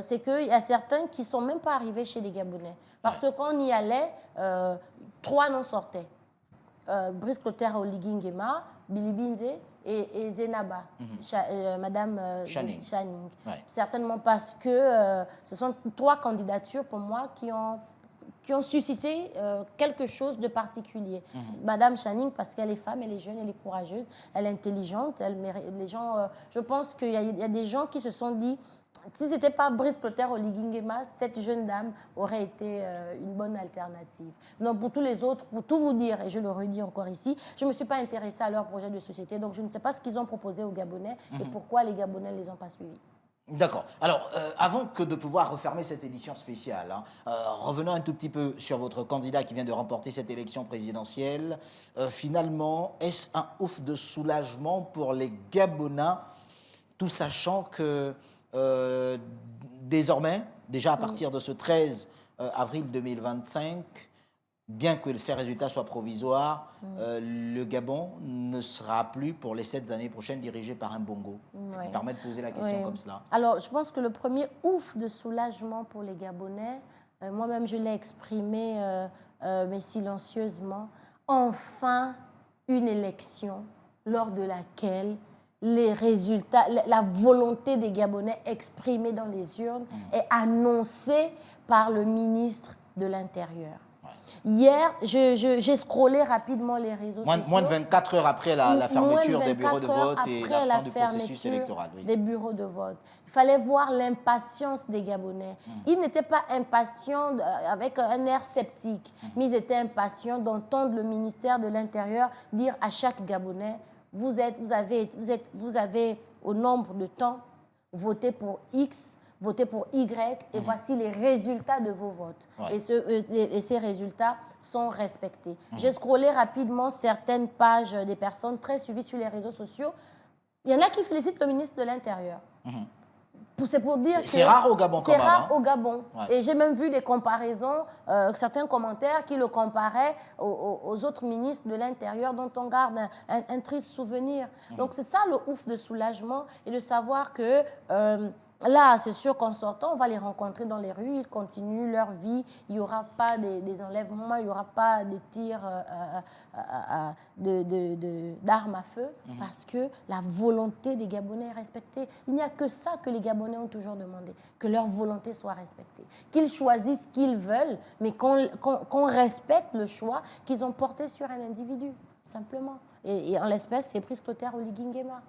c'est qu'il y a certains qui ne sont même pas arrivés chez les Gabonais. Parce que quand on y allait, 3 n'en sortaient. Brice Clotaire Oligui Nguema, Billy Binze et Zenaba, Madame Channing. Ouais. Certainement parce que ce sont 3 candidatures pour moi qui ont suscité quelque chose de particulier. Madame Channing, parce qu'elle est femme, elle est jeune, elle est courageuse, elle est intelligente. Les gens, je pense qu'il y a des gens qui se sont dit, si ce n'était pas Brice Clotaire Oligui Nguema, cette jeune dame aurait été une bonne alternative. Donc pour tous les autres, pour tout vous dire, et je le redis encore ici, je ne me suis pas intéressée à leur projet de société, donc je ne sais pas ce qu'ils ont proposé aux Gabonais et pourquoi les Gabonais ne les ont pas suivis. D'accord. Alors, avant que de pouvoir refermer cette édition spéciale, revenons un tout petit peu sur votre candidat qui vient de remporter cette élection présidentielle. Finalement, est-ce un ouf de soulagement pour les Gabonais, tout sachant que désormais, déjà à partir de ce 13 avril 2025, bien que ces résultats soient provisoires, le Gabon ne sera plus pour les 7 années prochaines dirigé par un bongo. Ça me permet de poser la question comme cela. Alors, je pense que le premier ouf de soulagement pour les Gabonais, moi-même je l'ai exprimé, mais silencieusement, enfin une élection lors de laquelle les résultats, la volonté des Gabonais exprimée dans les urnes est annoncée par le ministre de l'Intérieur. Hier, j'ai scrollé rapidement les réseaux sociaux. Moins de 24 heures après la fermeture des bureaux de vote et la fin du processus électoral. Des bureaux de vote. Il fallait voir l'impatience des Gabonais. Ils n'étaient pas impatients avec un air sceptique, mais ils étaient impatients d'entendre le ministère de l'Intérieur dire à chaque Gabonais, vous avez au nombre de temps voté pour X, voté pour Y, et voici les résultats de vos votes. Ouais. Et ces résultats sont respectés. J'ai scrollé rapidement certaines pages des personnes très suivies sur les réseaux sociaux. Il y en a qui félicitent le ministre de l'Intérieur. C'est pour dire que c'est rare au Gabon quand même. C'est rare au Gabon. Ouais. Et j'ai même vu des comparaisons, certains commentaires qui le comparaient aux autres ministres de l'Intérieur dont on garde un triste souvenir. Donc c'est ça le ouf de soulagement et de savoir que là, c'est sûr qu'en sortant, on va les rencontrer dans les rues, ils continuent leur vie, il n'y aura pas des enlèvements, il n'y aura pas des tirs d'armes à feu, parce que la volonté des Gabonais est respectée. Il n'y a que ça que les Gabonais ont toujours demandé, que leur volonté soit respectée, qu'ils choisissent ce qu'ils veulent, mais qu'on respecte le choix qu'ils ont porté sur un individu, simplement. Et en l'espèce, c'est Brice Clotaire Oligui Nguema.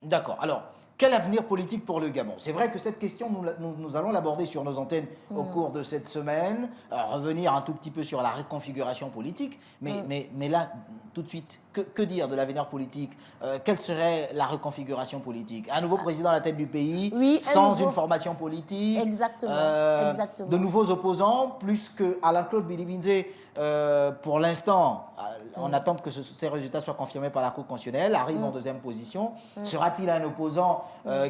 D'accord. Alors, quel avenir politique pour le Gabon? C'est vrai que cette question, nous allons l'aborder sur nos antennes au cours de cette semaine, revenir un tout petit peu sur la reconfiguration politique, mais là, tout de suite, que dire de l'avenir politique? Quelle serait la reconfiguration politique? Un nouveau président à la tête du pays, sans une formation politique, exactement. de nouveaux opposants, plus que Alain-Claude Billy-Binze, pour l'instant, on attend que ces résultats soient confirmés par la Cour constitutionnelle, arrive en deuxième position. Sera-t-il un opposant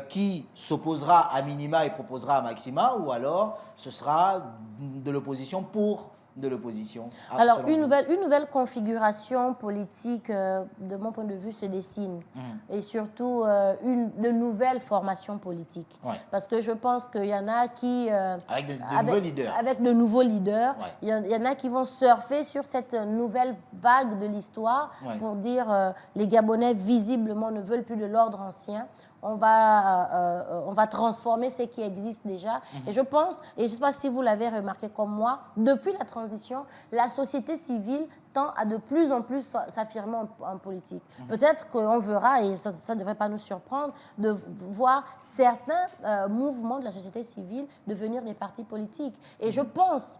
qui s'opposera à minima et proposera à maxima, ou alors ce sera de l'opposition pour de l'opposition? Alors, une nouvelle configuration politique, de mon point de vue, se dessine. Et surtout, de nouvelles formations politiques. Ouais. Parce que je pense qu'il y en a qui... avec de nouveaux leaders. Avec de nouveaux leaders. Ouais. Il y en a qui vont surfer sur cette nouvelle vague de l'histoire pour dire les Gabonais, visiblement, ne veulent plus de l'ordre ancien. On va transformer ce qui existe déjà. Et je pense, et je ne sais pas si vous l'avez remarqué comme moi, depuis la transition, la société civile tend à de plus en plus s'affirmer en politique. Peut-être qu'on verra, et ça ne devrait pas nous surprendre, de voir certains mouvements de la société civile devenir des partis politiques. Et je pense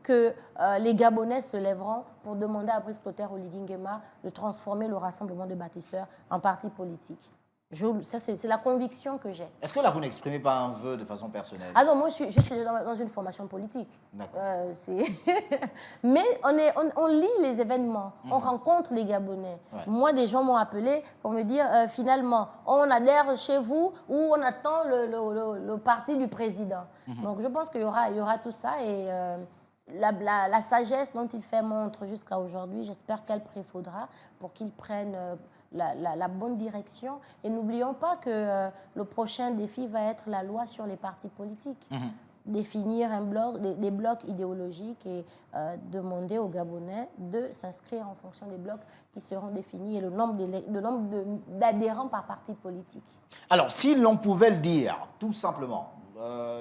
que les Gabonais se lèveront pour demander à Brice Clotaire Oligui Nguema de transformer le Rassemblement de bâtisseurs en parti politique. Ça, c'est la conviction que j'ai. Est-ce que là, vous n'exprimez pas un vœu de façon personnelle? Ah non, moi, je suis dans une formation politique. D'accord. Mais on lit les événements, on rencontre les Gabonais. Ouais. Moi, des gens m'ont appelé pour me dire, finalement, on adhère chez vous ou on attend le parti du président. Donc, je pense qu'il y aura tout ça et la sagesse dont il fait montre jusqu'à aujourd'hui, j'espère qu'elle prévaudra pour qu'il prenne la bonne direction. Et n'oublions pas que le prochain défi va être la loi sur les partis politiques. Définir des blocs idéologiques et demander aux Gabonais de s'inscrire en fonction des blocs qui seront définis et le nombre d'adhérents par parti politique. Alors, si l'on pouvait le dire, tout simplement,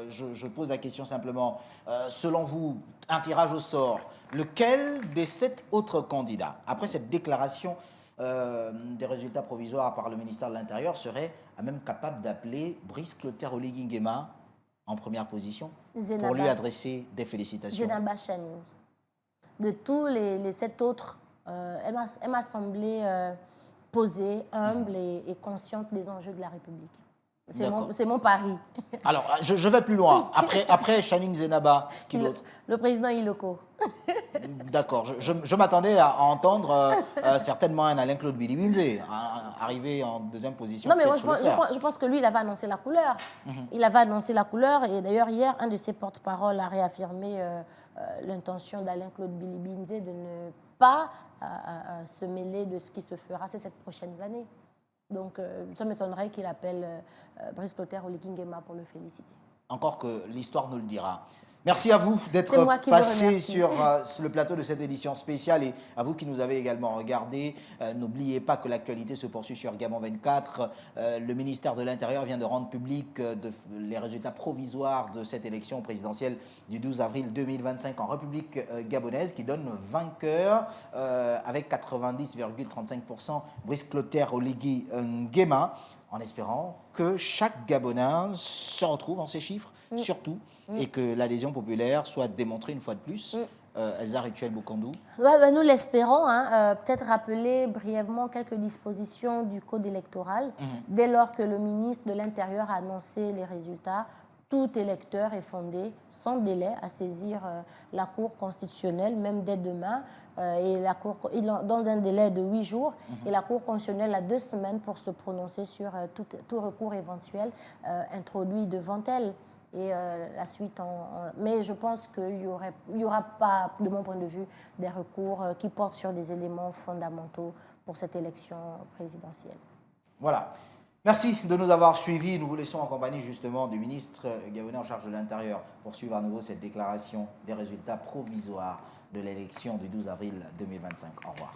je pose la question simplement, selon vous, un tirage au sort, lequel des 7 autres candidats, après cette déclaration des résultats provisoires par le ministère de l'Intérieur, serait à même capable d'appeler Brice Clotaire Oligui Nguema en première position pour lui adresser des félicitations? Zenaba Channing. De tous les 7 autres, elle m'a semblé posée, humble et consciente des enjeux de la République. C'est mon pari. Alors, je vais plus loin. Après Channing Zenaba, qui d'autre? Le président Iloko. D'accord. Je m'attendais à entendre certainement un Alain-Claude Bilibinze arriver en deuxième position. Non, mais moi, je pense que lui, il avait annoncé la couleur. Il avait annoncé la couleur et d'ailleurs, hier, un de ses porte-parole a réaffirmé l'intention d'Alain-Claude Bilibinze de ne pas se mêler de ce qui se fera ces 7 prochaines années. Donc, ça m'étonnerait qu'il appelle Brice Clotaire Oligui Nguema pour le féliciter. Encore que l'histoire nous le dira. Merci à vous d'être passé sur le plateau de cette édition spéciale et à vous qui nous avez également regardé. N'oubliez pas que l'actualité se poursuit sur Gabon 24. Le ministère de l'Intérieur vient de rendre public les résultats provisoires de cette élection présidentielle du 12 avril 2025 en République gabonaise qui donne vainqueur avec 90,35% Brice Clotaire Oligui Nguema, en espérant que chaque Gabonais se retrouve en ces chiffres, surtout, et que l'adhésion populaire soit démontrée une fois de plus. Elsa Rituel Bokandou. Nous l'espérons. Peut-être rappeler brièvement quelques dispositions du code électoral. Dès lors que le ministre de l'Intérieur a annoncé les résultats, tout électeur est fondé, sans délai, à saisir la Cour constitutionnelle, même dès demain, dans un délai de 8 jours. Et la Cour constitutionnelle a 2 semaines pour se prononcer sur tout recours éventuel introduit devant elle. Et la suite, mais je pense qu'il n'y aura pas, de mon point de vue, des recours qui portent sur des éléments fondamentaux pour cette élection présidentielle. Voilà. Merci de nous avoir suivis. Nous vous laissons en compagnie justement du ministre gabonais en charge de l'Intérieur pour suivre à nouveau cette déclaration des résultats provisoires de l'élection du 12 avril 2025. Au revoir.